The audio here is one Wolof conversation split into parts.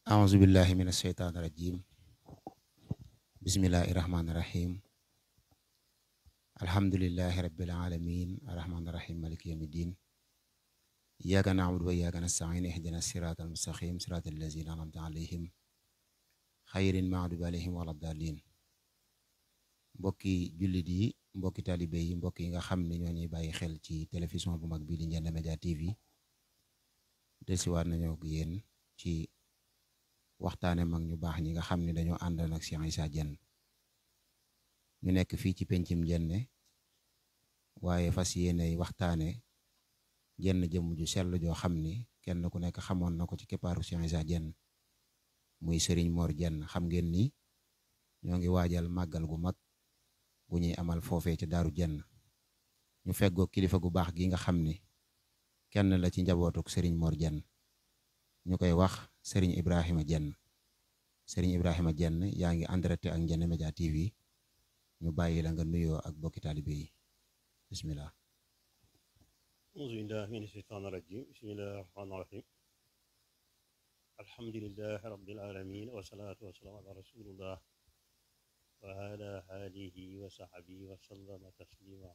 أعوذ بالله من الشيطان الرجيم بسم الله الرحمن الرحيم الحمد لله رب العالمين الرحمن الرحيم مالك يوم الدين إياك نعبد وإياك نستعين اهدنا الصراط المستقيم صراط الذين أنعمت عليهم خير المغضوب عليهم ولا الضالين mbokki jullit yi mbokki talibé yi mbokk yi nga xam ne ñoo ñuy bàyyi xel ci télévision bu mag bii di Ndiéné Média TV desiwaat nañoo ak yéen ci waxtaane mag ñu baax ñi nga xam ne dañoo àndoon ak Cheikh Issa Diène ñu nekk fii ci pencum Ndiéné waaye fas yéene waxtaane jenn jëmm ju sell joo xam ni kenn ku nekk xamoon na ko ci keppaaru Cheikh Issa Diène muy Serigne Mor Diène. xam ngeen ni ñoo ngi waajal màggal gu mag bu ñuy amal foofee ci Daaru Diène ñu feggoo kilifa gu baax gi nga xam ni kenn la ci njabootuk Serigne Mor Diène ñu koy wax Serigne Ibrahima Diène. Serigne Ibrahima Diène yaa ngi en direct ak Ndiéné Média TV ñu bàyyi la nga nuyoo ak bokki taalibe yi bismillah. auzu billahi mina shaytaani rajim bismillahi rahmaani rahim alhamdulillahi rabbil alamin wasalaatu wasalaamu ala rasulillah wa ala alihi wa sahbihi wa sallama taslima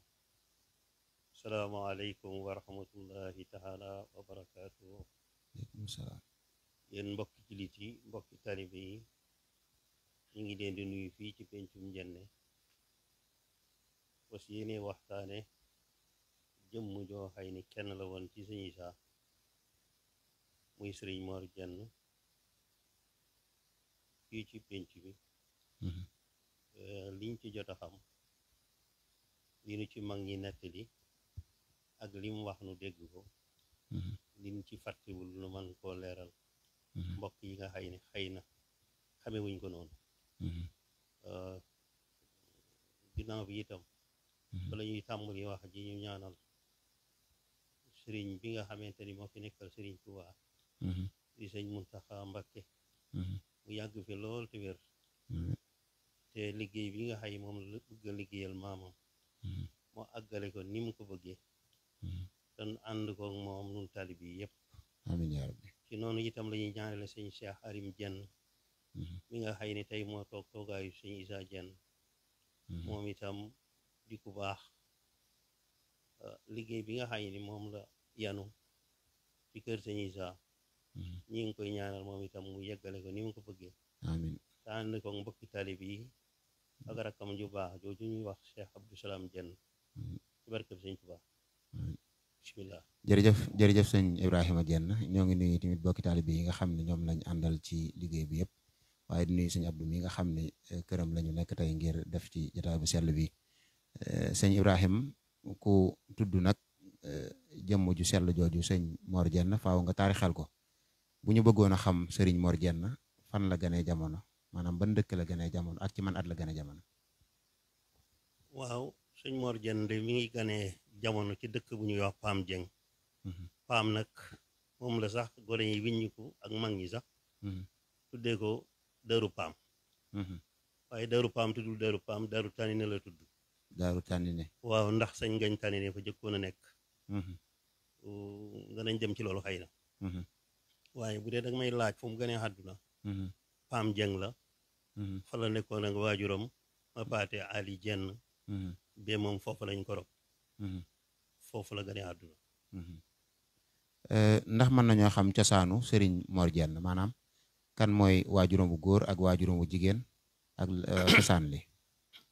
assalaamu aleykum wa rahmatullahi taala wa barakatuh. aleykum salaam. yéen mbokki jullit yi mbokki taalibe yi ñu ngi leen di nuyu fii ci pencum Ndiéné was yéene waxtaane jëmm joo xay ni kenn la woon ci Sëñ Issa muy Sëriñ Mor Diène fii ci penc bi liñ ci jot a xam li nu ci mag ñi nettali ak lim wax nu dégg ko liñ ci fàttewul nu man koo leeral mbokk yi nga xay ni xëy na xamewuñ ko noonu ginnaaw bi itam bala ñuy tàmbali wax ji ñu ñaanal sëriñ bi nga xamante ni moo fi nekkal sëriñ Tuubaa di sëñ Muntaxa Mbakke mu yàgg fi lool te wér te liggéey bi nga xay moom la bëgg a liggéeyal maamam moo àggale ko ni mu ko bëggee te ànd ko moom nun taalib yi yépp amiin yaa rabbi. ci noonu itam la ñuy ñaanale sëñ Cheikh Arim Diène mi nga xay ni tey moo toog toogaayu sëñ Issa Diène moom itam di ku baax liggéey bi nga xay ni moom la yanu ci kër sëñ Issa ñi ngi koy ñaanal moom itam mu yeggale ko ni mu ko bëggee amiin. te ànd ko mbokki taalib yi ak rakkam ju baax jooju ñuy wax Cheikh Abdou Salam Diène ci barkeb sëñ Tuubaa bismillah. jërëjëf sëñ Ibrahima Diène ñoo ngi nuyu tamit bokki taalibe yi nga xam ne ñoom lañ àndal ci liggéey bi yëpp waaye di nuyu sëñ Abdou mi nga xam ne këram lañu nekk tey ngir def ci jotaay bu sell bi sëñ Ibrahima ku tudd nag jëmm ju sell jooju sëñ Mor Diène faaw nga taarixal ko bu ñu bëggoon a xam Serigne Mor Diène fan la gënee jamono maanaam ban dëkk la gënee jamono ak ci man at la gënee jamono. waaw sëñ Mor Diène de mi ngi ganee jamono ci dëkk bu ñuy wax Paam Dieng. Paam nag moom la sax gone yi wiññiku ak mag ñi sax tuddee ko Daaru Paam waaye Daaru Paam tuddul Daaru Paam Daaru Tanine la tudd. Daaru Tanine. waaw ndax sañ ngañ Tanine fa jëkkoon a nekk danañ dem ci loolu xëy na waaye bu dee dag may laaj fu mu gënee àdduna Paam Dieng la fa la nekkoon ak waajuram ma paate Ali Diène be moom foofu lañ ko rob foofu la gënee àdduna. ndax mën nañoo xam cosaanu Serigne Mor Diène maanaam kan mooy waajuram bu góor ak waajuram bu jigéen ak cosaan li.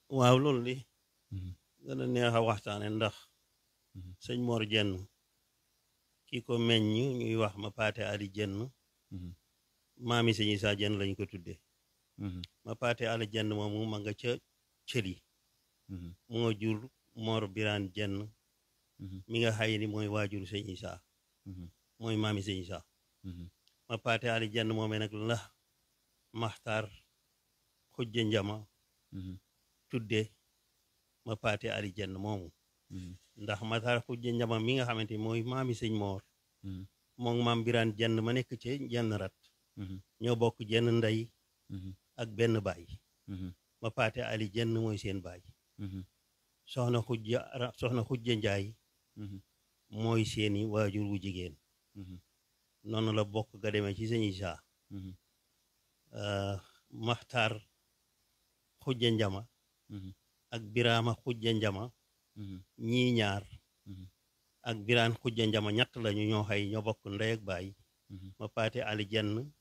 waaw loolu li gën a neex a waxtaane ndax sëñ Mor Diène ki ko meññ ñuy wax ma paate Ali Diène maami sëñ Issa Diène lañ ko tuddee ma paate Ali Diène moomu ma nga ca cëli mu nga jur Mor Birane Diène mi nga xay ni mooy waajur sëñ Issa mooy maami sëñ Issa ma paate Ali Diène moomee nag la Maxtaar Xujja Njama tudde ma paate Ali Diène moomu ndax Maxtaar Xujja Njama mi nga xamante ni mooy maami sëñ Moor moom maam Birane Diène ma nekk ci jenn rat ñoo bokk jenn ndey ak benn baay ma paate Ali Diène mooy seen baay soxna Xujja Njaay mooy seeni waajur wu jigéen noonu la bokk ga demee ci sëñ Issa Maxtaar Xujja Njama ak Biraama Xujja Njama ñii ñaar ak Biraan Xujja Njama ñett lañu ñoo xay ñoo bokk ndey ak baay ma paate Ali Jenn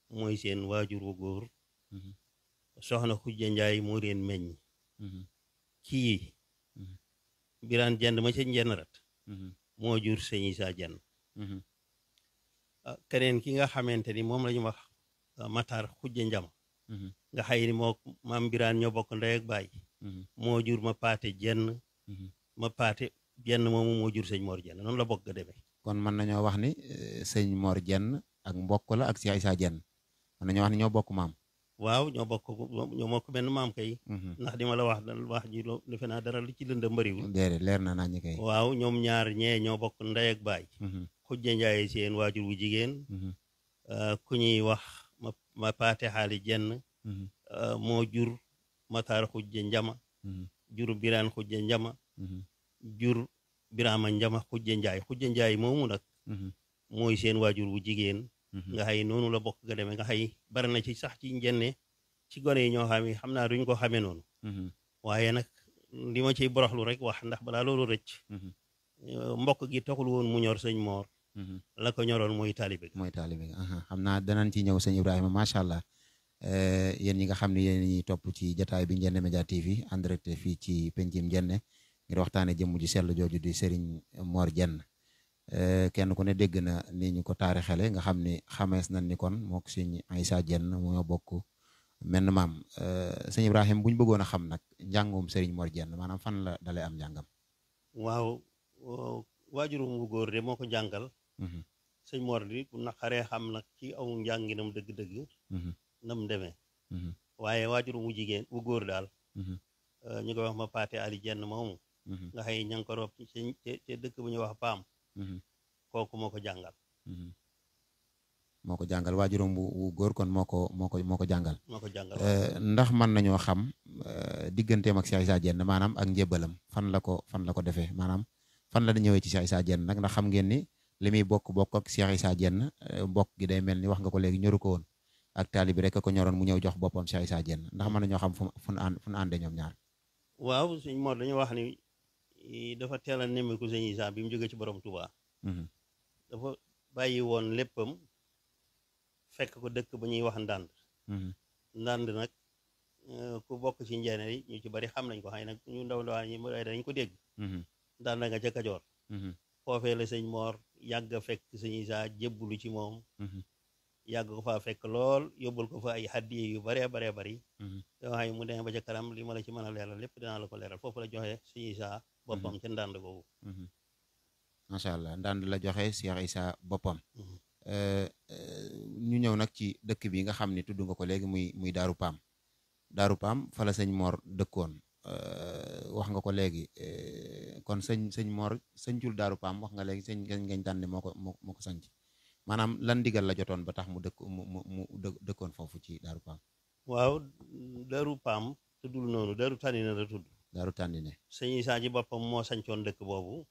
mooy seen waajur wu góor soxna Xujja Njaay moo leen meññ kii Biraan Jenn ma ca njenn rat moo jur sëñ Isaa Jenn keneen ki nga xamante ni moom la ñu wax Matar Xujja Njama nga xay ni moo maam Biraan ñoo bokk ndey ak baay moo jur ma paate jenn ma paate jenn moomu moo jur sëñ Mor Jenn noonu la bokk ga demee. kon mën nañoo wax ni sëñ Mor Jenn ak mbokk la ak Cheikh Issa Jenn mën nañoo wax ni ñoo bokk maam. waaw ñoo bokk benn maam kay. ndax di ma la wax ji defe naa dara li ci lëndëm mbëriwul. déedéet leer na nañu kay. waaw ñoom ñaar ñee ñoo bokk ndey ak baay. Xujja Njaay seen waajur wu jigéen. ku ñuy wax ma paate xaali jenn. moo jur Matar Xujja Njama. jur Biraan Xujja Njama. jur Biraama Njama Xujja Njaay Xujja Njaay moomu nag. mooy seen waajur wu jigéen. nga xay noonu la bokk ga demee nga xay bari na ci sax ci njenne ci gone yi ñoo xam naa duñ ko xamee noonu. waaye nag li ma ciy boroxlu rek wax ndax balaa loolu rëcc. mbokk gi taxul woon mu ñor sëñ Moor. la ko ñoroon mooy taalibe mooy taalibe xam naa danañ ci ñëw sëñ Ibrahima macha allah yéen ñi nga xam ne yéen ñi topp ci jataay bi Ndiéné Média TV en direct fii ci pencum Ndiéné ngir waxtaane jëmm ju sell jooju di Serigne Mor Jenn kenn ku ne dégg na ni ñu ko taarixale nga xam ni xamees nañ ni kon moo ko sëñ Issa Jenn moo bokk menn maam sëñ Ibrahima bu ñu bëggoon a xam nag njàngum Serigne Mor Jenn maanaam fan la dalee am njàngam. waaw waajurum bu góor de moo ko jàngal. sëñ Mor di bu naqaree xam nag ci aw njànginam dëgg-dëgg. nam demee. waaye waajurum bu jigéen bu góor daal. ñu koy wax ma paate Ali Jenn moomu. nga xëy ña ngi ko rob ci dëkk bu ñuy wax Paam. kooku moo ko jàngal. moo ko jàngal waajuram bu góor kon moo ko jàngal. moo ko jàngal ndax mën nañoo xam digganteem ak Cheikh Issa Jenn maanaam ak njébbalam fan la ko defee maanaam fan la ñëwee ci Cheikh Issa Jenn nag ndax xam ngeen ni li muy bokk ak Cheikh Issa Jenn bokk gi day mel ni wax nga ko léegi ñoru ko woon ak taalibi rek ko ñoroon mu ñëw jox boppam Cheikh Issa Jenn ndax mën nañoo xam fu nu àndee ñoom ñaar. waaw sëñ Mor dañu wax ni dafa teel a nemmiku sëñ Issa bi mu jógee ci borom Touba. dafa bàyyi woon léppam fekk ko dëkk ba ñuy wax ndànd. ndànd nag ku bokk ci njéene yi ñu ci bari xam nañ ko xëy nag ñu ndaw ñi dañ ko dégg. ndànd nga ca Kajoor. foofee la sëñ Mor yàgg a fekk sëñ Issa jébbulu ci moom. yàgg ko faa fekk lool yóbbul ko fa ay hadiye yu baree bari. yoo xam ne mu demee ba ca kanam li ma la ci mën a leeral lépp dinaa la ko leeral foofu la joxe sëñ Issa boppam ca ndànd googu. macha allah ndànd la joxe Cheikh Issa boppam. ñu ñëw nag ci dëkk bi nga xam ne tudd nga ko léegi muy Daaru Paam. Daaru Paam fa la sëñ Mor dëkkoon wax nga ko léegi kon sëñ Mor sëñcul Daaru Paam wax nga léegi sëñ ngañ tànn moo ko sanc maanaam lan ndigal la jotoon ba tax mu dëkkoon foofu ci Daaru Paam. waaw Daaru Paam tuddul noonu Daaru Tànnine la tudd. Daaru Tànnine. sëñ Issa ji boppam moo sancoon dëkk boobu.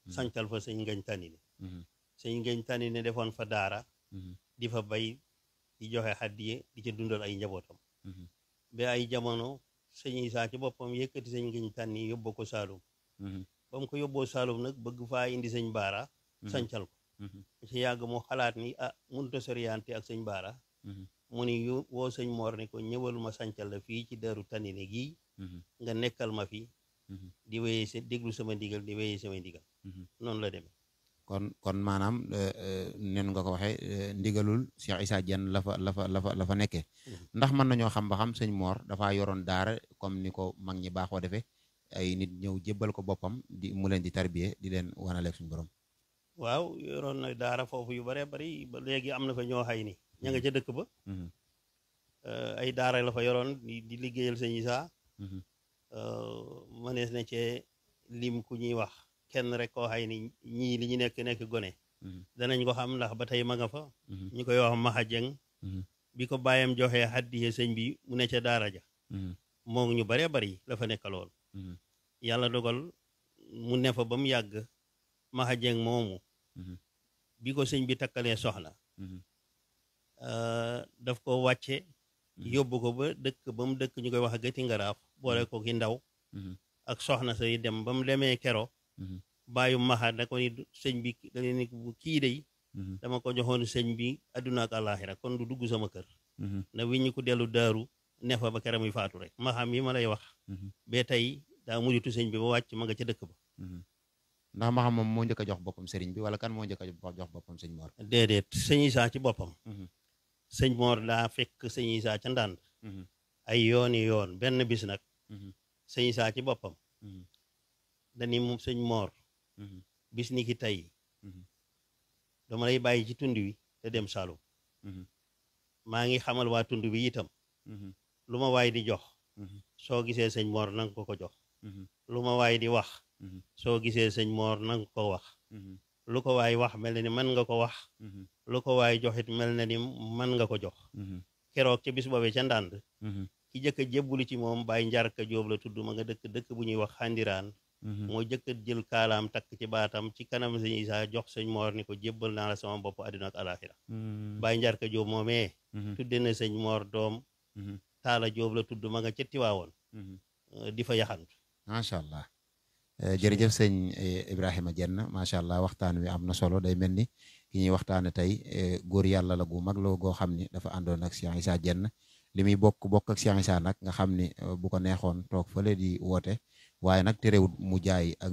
sancal fa sëñ ngañ Tànnine. sëñ ngañ Tànnine defoon fa daara. di fa bay di joxe hadiye di ca dundal ay njabootam. ba ay jamono sëñ Issa ci boppam yëkkati sëñ ngañ Tànnine yóbbu ko Saalum. ba mu ko yóbboo Saalum nag bëgg faa indi sëñ Baara. sancal ko. ci yàgg mu xalaat ni mënut a soriante ak sëñ Baara. mu ni woo sëñ Mor ne ko ñëwal ma sancal la fii ci Daaru Tànnine gii. nga nekkal ma fi. di wéyee déglu sama ndigal di wéyee sama ndigal. noonu la demee. kon maanaam nen nga ko waxee ndigalul Cheikh Issa Jenn la fa nekkee. ndax mën nañoo xam ba xam sëñ Mor dafa yoroon daara comme ni ko mag ñi baaxoo defee ay nit ñëw jébbal ko boppam mu leen di tarbiye di leen wanaleeg suñu borom. waaw yoroon na daara foofu yu baree bari ba léegi am na fa ñoo xay ni ña nga ca dëkk ba. ay daara la fa yoroon di liggéeyal sëñ Issa. mënees na cee lim ku ñuy wax kenn rek koo xay ni ñii li ñu nekk gone. danañ ko xam ndax ba tey ma nga fa. ñu koy wax Maxa Jeng bi ko bàyyam joxee hadiye sëñ bi mu ne ca daara ja. moo ñu baree bari la fa nekkaloon. yàlla dogal mu ne fa ba mu yàgg Maxa Jeng moomu. bi ko sëñ bi takkalee soxna. daf ko wàcce yóbbu ko ba dëkk ba mu dëkk ñu koy wax gëti ngaraaf boole ko ki ndaw ak soxna say dem ba mu demee kero bàyyu maxa da ko ni sëñ bi da ni kii day dama ko joxoon sëñ bi adduna ak àllaaxira kon du dugg sama kër na wi ñu ko dellu daaru ne fa ba kera muy faatu rek maxam yi ma lay wax ba tey daa mujjutu sëñ bi ba wàcc ma nga ca dëkk ba ndax ma xam moom moo njëkk a jox boppam sëriñ bi wala kan moo njëkk a jox boppam sëñ Mor déedéet sëñ Isaa ci boppam sëñ Mor daa fekk sëñ Isaa ca ndànd ay yooni yoon benn bis nag sëñ Isaa ci boppam dani moom sëñ Mor bis ni ki tey dama lay bàyyi ci tund wi te dem Saalum maa ngi xamal waa tund bi itam lu ma waay di jox soo gisee sëñ Mor nanga ko ko jox lu ma waay di wax soo gisee sëñ Mor nanga ko wax lu ko waay wax mel na ni mën nga ko wax lu ko waay joxit mel na ni mën nga ko jox keroog ca bis boobee ca ndànd ki jëkk a jébbulu ci moom Baay Njarka Jóob la tudd ma nga dëkk bu ñuy wax xandiraan moo jëkk a jël kaalaam takk ci baatam ci kanam sëñ Isaa jox sëñ Mor ni ko jébbal naa la sama bopp àdduna ak alaaxira Baay Njarka Jóob moomee tudde na sëñ Mor doom Taala Jóob la tudd ma nga ca Tiwaawoon di fa yaxantu macha allah jërëjëf sëñ Ibrahima Diène macha allah waxtaan wi am na solo day mel ni ki ñuy waxtaane tey góor yàlla la gu mag la goo xam ni dafa àndoon ak Cheikh Issa Diène li muy bokk ak Cheikh Issa nag nga xam ni bu ko neexoon toog fële di woote waaye nag terewul mu jaay ak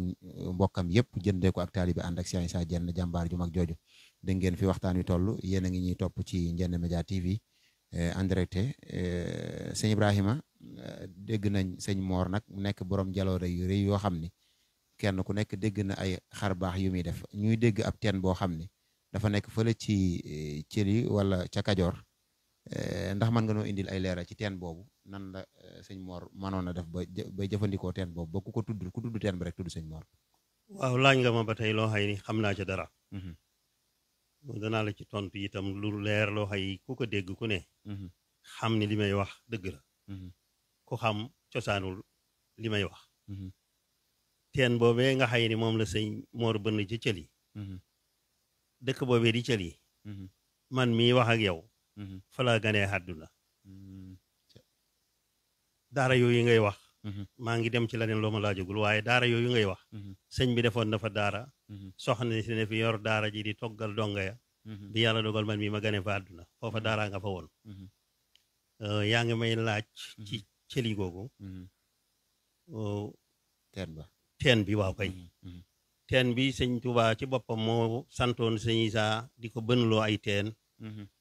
mbokkam yëpp jëndee ko ak taalibe ànd ak Cheikh Issa Diène jàmbaar ju mag jooju dégg ngeen fi waxtaan wi toll yéen a ngi ñuy topp ci Ndiéné Média TV en direct sëñ Ibrahima dégg nañ sëñ Mor nag mu nekk borom jaloore yu rëy yoo xam ni kenn ku nekk dégg na ay xar baax yu muy def ñuy dégg ab teen boo xam ni dafa nekk fële ci Thiely wala ca Kajoor ndax mën nga noo indil ay leeral ci teen boobu nan la sëñ Mor mënoon a def ba jëfandikoo teen boobu ba ku tudd teen bi rek tudd sëñ Mor. waaw laaj nga ma ba tey loo xay ni xam naa ca dara danaa la ci tontu itam lu leer loo xay ku ko dégg ku ne xam ni li may wax dëgg la ku xam cosaanul li may wax teen boobee nga xay ni moom la sëñ Mor bënn ci Thiely dëkk boobee di Thiely man mii wax ak yow fa laa ganee àdduna daara yooyu ngay wax maa ngi dem ci leneen loo ma laajagul waaye daara yooyu ngay wax sëñ bi defoon na fa daara soxna si ne fi yor daara ji di toggal donga ya bi yàlla dogal man mii ma ganee fa àdduna foofa daaraa nga fa woon yaa ngi may laaj ci Thiely googu teen bi waaw kay teen bi sëñ Tuubaa ci boppam moo santoon sëñ Isaa di ko bënloo ay teen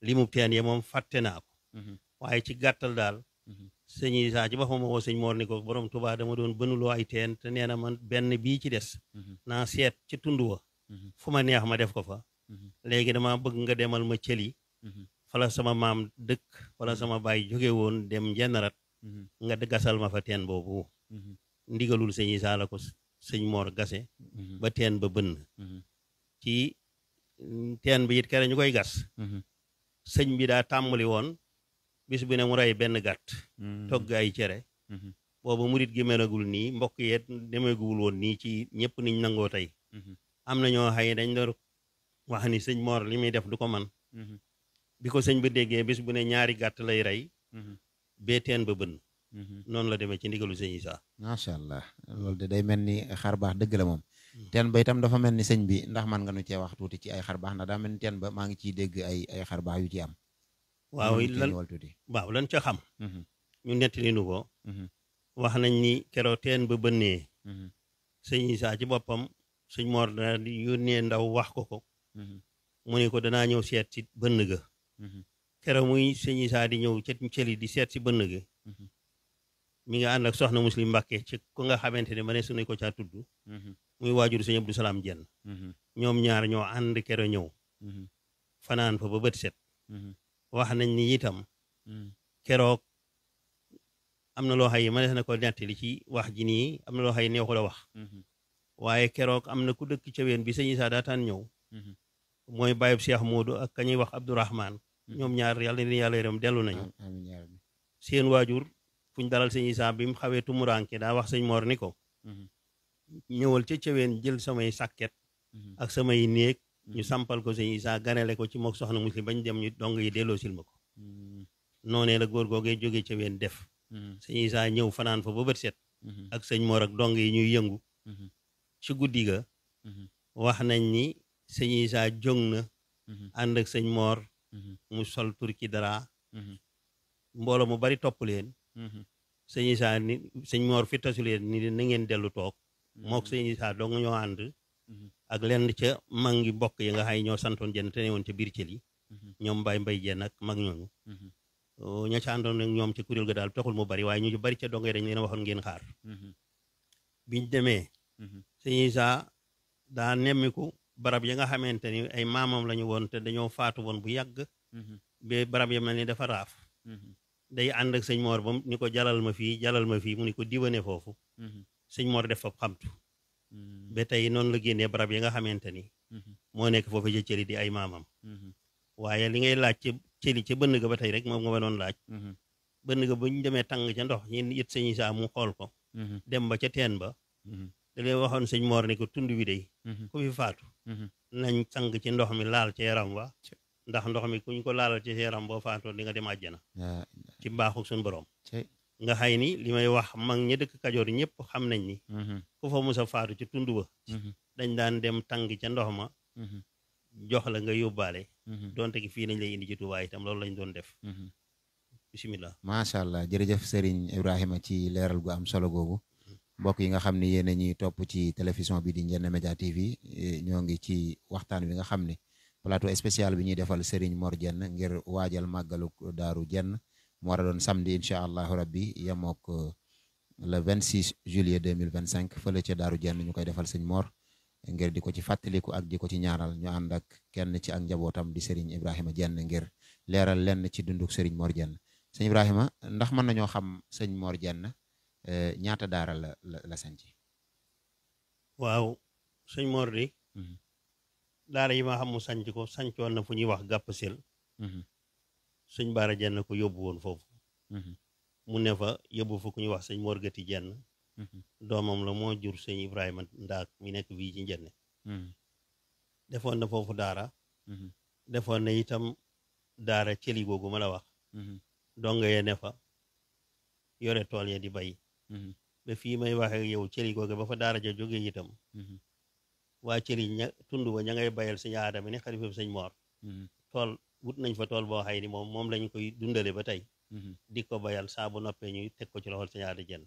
li mu teen ye moom fàtte naa ko waaye ci gàttal daal sëñ Isaa ci boppam moo sëñ Mor ni ko borom Tuubaa dama doon bënuloo ay teen te nee na man benn bii ci des naa seet ci tund wa fu ma neex ma def ko fa léegi dama bëgg nga demal ma Thiely fala sama maam dëkk wala sama baay jóge woon dem Njennarat nga gasal ma fa teen boobu ndigalul sëñ Isaa la ko sëñ Mor gase ba teen ba bënn ci teen bi it kere ñu koy gas sëñ bi daa tàmbali woon bis bu ne mu rey benn gàtt togg ay cere boobu murit gi melagul nii mbokk yeet demeegul woon nii ci ñëpp niñ nangoo tey am na ñoo xëy dañ doon wax ni sëñ Mor li muy def du ko man bi ko sëñ bi déggee bis bu ne ñaari gàtt lay rey bee teen ba bënn noonu la demee ci ndigalu sëñ Isaa macha allah loolu de day mel ni xar baax dëgg la moom teen ba itam dafa mel ni sëñ bi ndax man nga nu cee wax tuuti ci ay xar baax ndax daa mel ni teen ba maa ngi ciy dégg ay xar baax yu ci am waaw lan ca xam ñu nettali nu ko wax nañ ni keroo teen ba bënnee sëñ Isaa ci boppam sëñ Mor da di yónnee ndaw wax ko mu ne ko danaa ñëw seet si bënn ga keroo muy sëñ Isaa di ñëw ca Thiely di seet si bënn ga mi nga ànd ak soxna Muslim Mbàkke ci ku nga xamante ne ma ne suñu ko caa tudd muy waajur sëñ Abdou Salaam Diène ñoom ñaar ñoo ànd kero ñëw fanaan fa ba bët set wax nañ ni itam keroog am na loo xay mënees na ko nettali ci wax ji nii am na loo xay neexu la wax waaye keroog am na ku dëkk ca ween bi sëñ Isaa daataan ñëw mooy bàyyib Cheikh Modou ak ka ñuy wax Abdourahman ñoom ñaar yàlla ni yàlla yërëm dellu nañu seen waajur fuñ dalal sëñ Isaa bi mu xawee tumuranke daa wax sëñ Mor ni ko ñëwal ca ceween jël samay sàkket ak samay néeg ñu sampal ko sëñ Isaa ganale ko ci mook soxna Muslim bañ dem ñu dong yi delloo sil ma ko noonee la góor googee jóge ca ween def sëñ Isaa ñëw fanaan fa ba bët set ak sëñ Mor ak dong yi ñuy yëngu ci guddi ga wax nañ ni sëñ Isaa jóg na ànd ak sëñ Mor mu sol turki dara mbooloo mu bari topp leen sëñ Isaa ni sëñ Mor fi tasu leen ni na ngeen dellu toog mook sëñ Isaa dong ñoo ànd ak lenn ca mag ngi mbokk yi nga xay ñoo santoon jenn te ne woon ca biir cël yi ñoom mbay jenn ak mag ñooñu ña ca àndoon ak ñoom ca kuréel ga daal taxul mu bari waaye ñu bari ca dongee dañ leen waxoon ngeen xaar biñ demee sëñ Isaa daa nemmiku barab ya nga xamante ni ay maamam lañu woon te dañoo faatu woon bu yàgg ba barab ya mel ni dafa raaf day ànd ak sëñ Mor ba ni ko jalal ma fii mu ni ko diwane foofu sëñ Mor def fa xamtu ba tey noonu la génnee barab yi nga xamante ni moo nekk foofu ca cëli di ay maamam waaye li ngay laaj ci cëli ca bënn ga ba tey rek moom nga ma doon laaj bënn ga bu ñu demee tàng ca ndox ñun it sëñ Isaa mu xool ko dem ba ca teen ba da leen waxoon sëñ Mor ni ko tund wi dey ku fi faatu nañ sang ci ndox mi laal ca yaram wa ndax ndox mi kuñ ko laalal ci yaram boo faatoo di nga dem àjjana ci mbaaxu suñu borom nga xay ni li may wax mag ñi dëkk Kajoor ñëpp xam nañ ni ku fa musa faatu ci tund ba dañ daan dem tàng ca ndox ma jox la nga yóbbaale donte gi fii nañ lay indi ci Tuubaa itam loolu lañ doon def bisimilah macha allah jërëjëf Serigne Ibrahima ci leeral gu am solo googu mbokk yi nga xam ni yéen a ñuy topp ci télévision bi di Ndiéné Média TV ñoo ngi ci waxtaan wi nga xam ne plateau spécial bi ñuy defal Serigne Mor Diène ngir waajal màggalu Daaru Diène mu war a doon samedi incha allahu rabbi yemook le 26 juillet 2025 fële ca Daaru Diène ñu koy defal sëñ Mor ngir di ko ci fàttaliku ak di ko ci ñaanal ñu ànd ak kenn ci ak njabootam di Serigne Ibrahima Diène ngir leeral lenn ci dunduk Serigne Mor Diène sëñ Ibrahima ndax mën nañoo xam sëñ Mor Diène ñaata daara la sanc waaw sëñ Mor di daara yi ma xam mu sanc ko sancoon na fu ñuy wax gàpp sel sëñ Baara Diène ko yóbbu woon foofu mu ne fa yóbbu fa ku ñuy wax sëñ Mor Gati Diène doomam la moo jur sëñ Ibrahima Ndaak mi nekk bii ci Ndiéné defoon na foofu daara defoon na itam daara cëli googu ma la wax donga ye ne fa yore tool ya di bay ba fii may waxe yow cëli googu ba fa daara ja jógee itam waa cëli tund ba ña ngay bayal sëñ Aadama ni xalifa sëñ Mor tool wut nañ fa tool boo xay ni moom lañ koy dundale ba tey di ko bayal saa bu noppee ñu teg ko ci loxol sëñ Aada Diène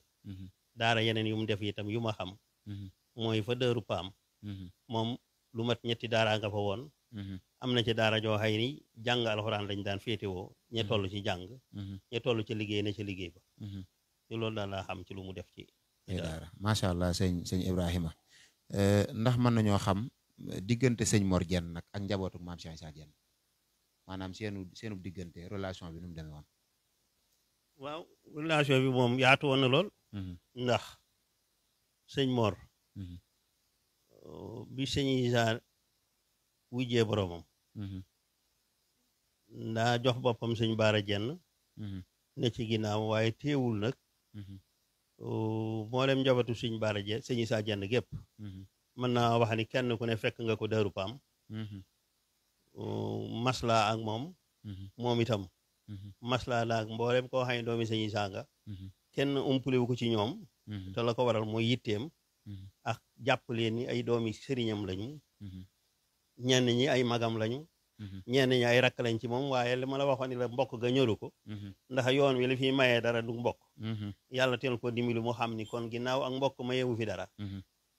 daara yeneen yu mu def itam yu ma xam mooy fa Dëru Paam moom lu mat ñetti daara nga fa woon am na ci daara joo xay ni jàng alxuraan lañ daan féetewoo ñe toll ci jàng ñe toll ci liggéey ne ci liggéey ba ci loolu daal laa xam ci lu mu def ci daara macha allah sëñ Ibrahima ndax mën nañoo xam diggante sëñ Mor Diène nag ak njabootu maam Cheikh Issa Diène maanaam seenu diggante relation bi nu mu demee woon waaw relation bi moom yaatu woon na lool ndax sëñ Mor bi sëñ Issa wujjee boroomam ndaa jox boppam sëñ Baara Diène ne ci ginnaaw waaye teewul nag moo dem njabootu sëñ Baara Diène sëñ Issa Diène gépp mën naa wax ni kenn ku ne fekk nga ko Dëru Paam maslaa ak moom itam maslaa la ak mboolem koo xam ne doomi sëñ Issa nga kenn umpulewu ko ci ñoom te la ko waral mooy yitteem ak jàpp leen ni ay doomi sëriñam lañu ñenn ñi ay magam lañu ñenn ñi ay rakk lañ ci moom waaye li ma la waxoon ni la mbokk ga ñoru ko ndax yoon wi li fi mayee dara du mbokk yàlla teel ko dimbali mu xam ni kon ginnaaw ak mbokk mayewu fi dara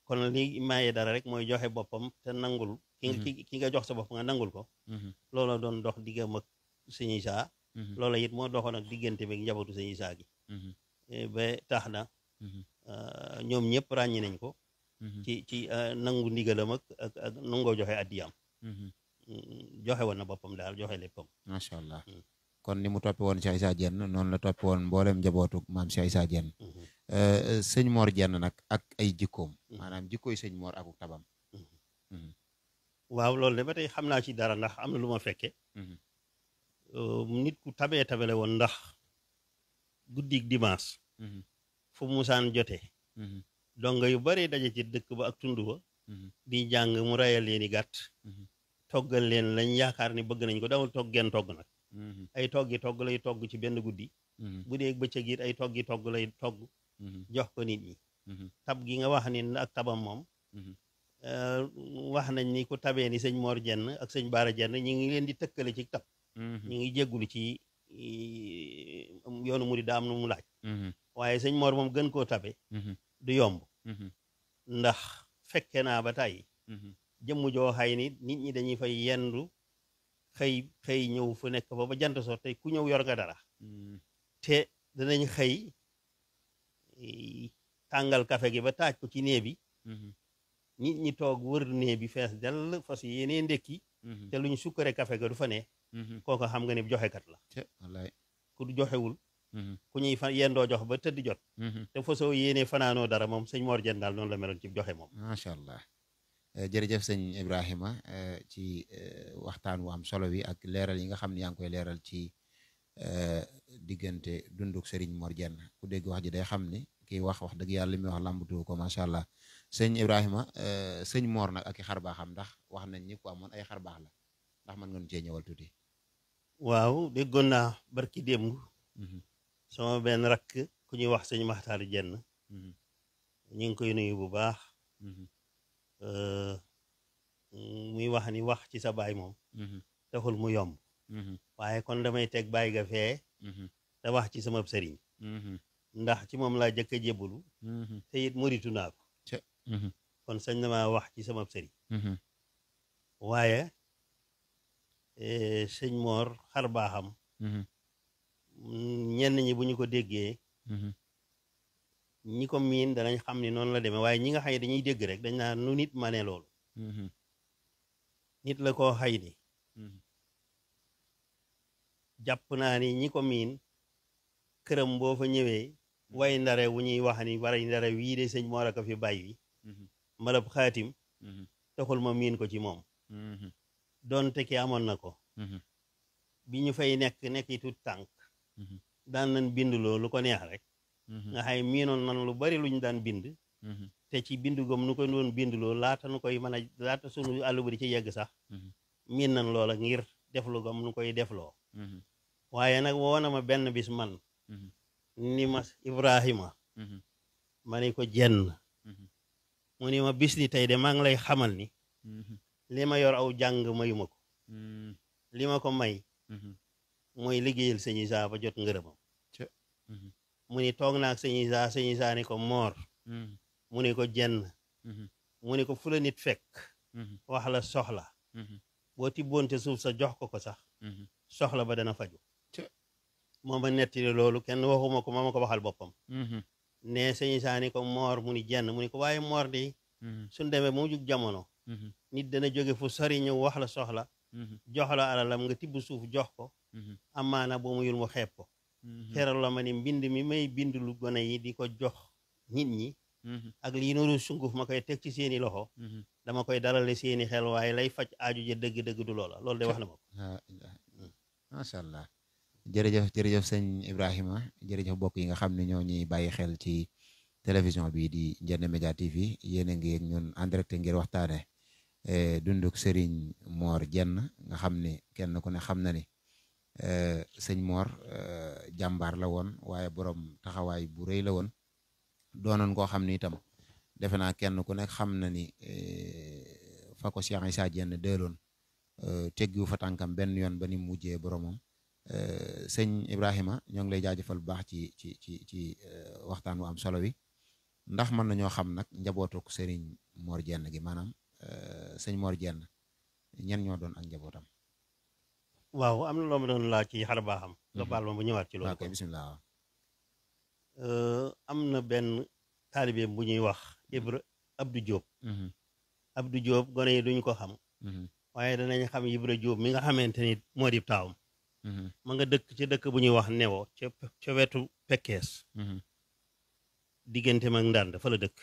kon li mayee dara rek mooy joxe boppam te nangul ki nga jox sa bopp nga nangul ko loola doon dox diggam ak sëñ Issa loola it moo doxoon ak diggante bi njabootu sëñ Issa gi ba tax na ñoom ñëpp ràññi nañ ko ci nangu ndigalam ak nangoo joxe addiyam joxe woon na boppam daal joxe léppam macha allah kon ni mu toppe woon Cheikh Issa Diène noonu la toppe woon mboolem njabootu maam Cheikh Issa Diène sëñ Mor Diène nag ak ay jikkoom maanaam jikkooy sëñ Mor akuk tabam waaw loolu de ba tey xam naa ci dara ndax am na lu ma fekke nit ku tabee tabele woon ndax guddig dimanche fu musaan jote donga yu bari daje ci dëkk ba ak tund ba di jàng mu rayal leen i gàtt toggal leen lañ yaakaar ni bëgg nañ ko dawul togg genn togg nag ay toggi togg lay togg ci benn guddi bu dee bëccëg it ay toggi togg lay togg jox ko nit ñi tab gi nga wax ni ak tabam moom wax nañ ni ku tabee ni sëñ Mor Jenn ak sëñ Baara Jenn ñi ngi leen di tëkkale ci tab ñu ngi jéggulu ci yoonu murid daa am nu mu laaj waaye sëñ Mor moom gën koo tabe du yomb ndax fekke naa ba tàyyi jëmm joo xay ni nit ñi dañuy fay yendu xëy ñëw fu nekk fa ba jant so te ku ñëw yor nga dara te danañ xëy tàngal kafe gi ba taaj ko ci nee bi nit ñi toog wër nee bi fees dell fas yéenee ndekki te luñ sukkare kafe ga du fa ne kooku xam nga ni joxekat la ku du joxewul ku ñuy yendoo jox ba tëdd jot te fasoo yéenee fanaanoo dara moom sëñ Mor Jenn daal noonu la meloon ci joxe moom macha allah jërëjëf sëñ Ibrahima ci waxtaan wu am solo bi ak leeral yi nga xam ne yaa ngi koy leeral ci diggante dunduk Serigne Mor Jenn ku dégg wax ji day xam ni kii wax dëgg yàlla li muy wax làmbatu ko macha allah sëñ Ibrahima sëñ Mor nag ak i xar baaxam ndax wax nañ ni ku amoon ay xar baax la ndax mën ngeen cee ñëwal tuuti. waaw déggoon naa barki démb sama benn rakk ku ñuy wax sëñ Maxtaar Jenn ñu ngi koy nuyu bu baax muy wax ni wax ci sa baay moom taxul mu yomb waaye kon damay teg baay ga fee te wax ci sama sëriñ ndax ci moom laa jëkk a jébbalu te it muritu naa ko kon sañ na maa wax ci sama sëriñ waaye sëñ Mor xar baaxam ñenn ñi bu ñu ko déggee ñi ko miin danañ xam ni noonu la demee waaye ñi nga xay dañuy dégg rek dañ naa nu nit ma ne loolu nit la koo xay ni jàpp naa ni ñi ko miin këram boo fa ñëwee way ndare wu ñuy wax ni way ndare wii de sëñ Mor a ko fi bàyyi malab xaatim taxul ma miin ko ci moom doonte ki amoon na ko bi ñu fay nekk tut tànk daan nañ bind lu ko neex rek nga xay miinoon nan lu bari luñ daan bind te ci bindu gom nu ko doon bindloo laata nu koy mën a laata sunu àll bi di ci yegg sax miin nan loola ngir def lu gom nu koy defloo waaye nag woo na ma benn bis man ni ma Ibrahima ma ni ko Jenn mu ni ma bis ni tey de maa ngi lay xamal ni li ma yor aw jàng mayuma ko li ma ko may mooy liggéeyal sëñ Isaa ba jot ngërëmam mu ni toog naak sëñ Isaa ni ko Mor mu ni ko Jenn mu ni ko fu la nit fekk wax la soxla boo tibboonte suuf sa jox ko sax soxla ba dana faju moo ma nettali loolu kenn waxuma ko ma ko waxal boppam ne sëñ Isaa ni ko Mor mu ni Jenn mu ni ko waaye Mor di suñ demee mu jug jamono nit dana jóge fu sori ñëw wax la soxla jox la alalam nga tibb suuf jox ko amaana boo mu yul mu xeeb ko teral la ma ni mbind mi may bind lu gone yi di ko jox nit ñi ak lii noonu sunguf ma koy teg ci seeni loxo dama koy dalale seeni xel waaye lay faj aaju ja dëgg-dëgg du loola loolu de wax na ma ko macha allah jërëjëf sëñ Ibrahima jërëjëf mbokk yi nga xam ne ñoo ñuy bàyyi xel ci télévision bi di Ndiéné Média TV yéen a ngi ak ñun en direct ngir waxtaane dunduk Serigne Mor Jenn nga xam ne kenn ku ne xam na ni sëñ Mor jàmbaar la woon waaye borom taxawaay bu rëy la woon doonoon koo xam ni itam defe naa kenn ku nekk xam na ni fa ko Cheikh Issa Diène deeloon teggiwu fa tànkam benn yoon ba ni mujjee boromam sëñ Ibrahima ñoo ngi lay jaajëfal bu baax ci waxtaan wu am solo wi ndax mën nañoo xam nag njabootuk Serigne Mor Jenn gi maanaam sëñ Mor Jenn ñen ñoo doon ak njabootam. waaw am na loo ma doon laaj ci xar baaxam nga baal ma bu ñëwaat ci loolu. ok bisimilah. am na benn taalibe bu ñuy wax Abdou Diop. Abdou Diop gone yi duñ ko xam. waaye danañ xam Ibra Diop mi nga xamante ni moo di taawam. ma nga dëkk ci dëkk bu ñuy wax Newo ca wetu Pekkees. diggante mag Ndande fa la dëkk.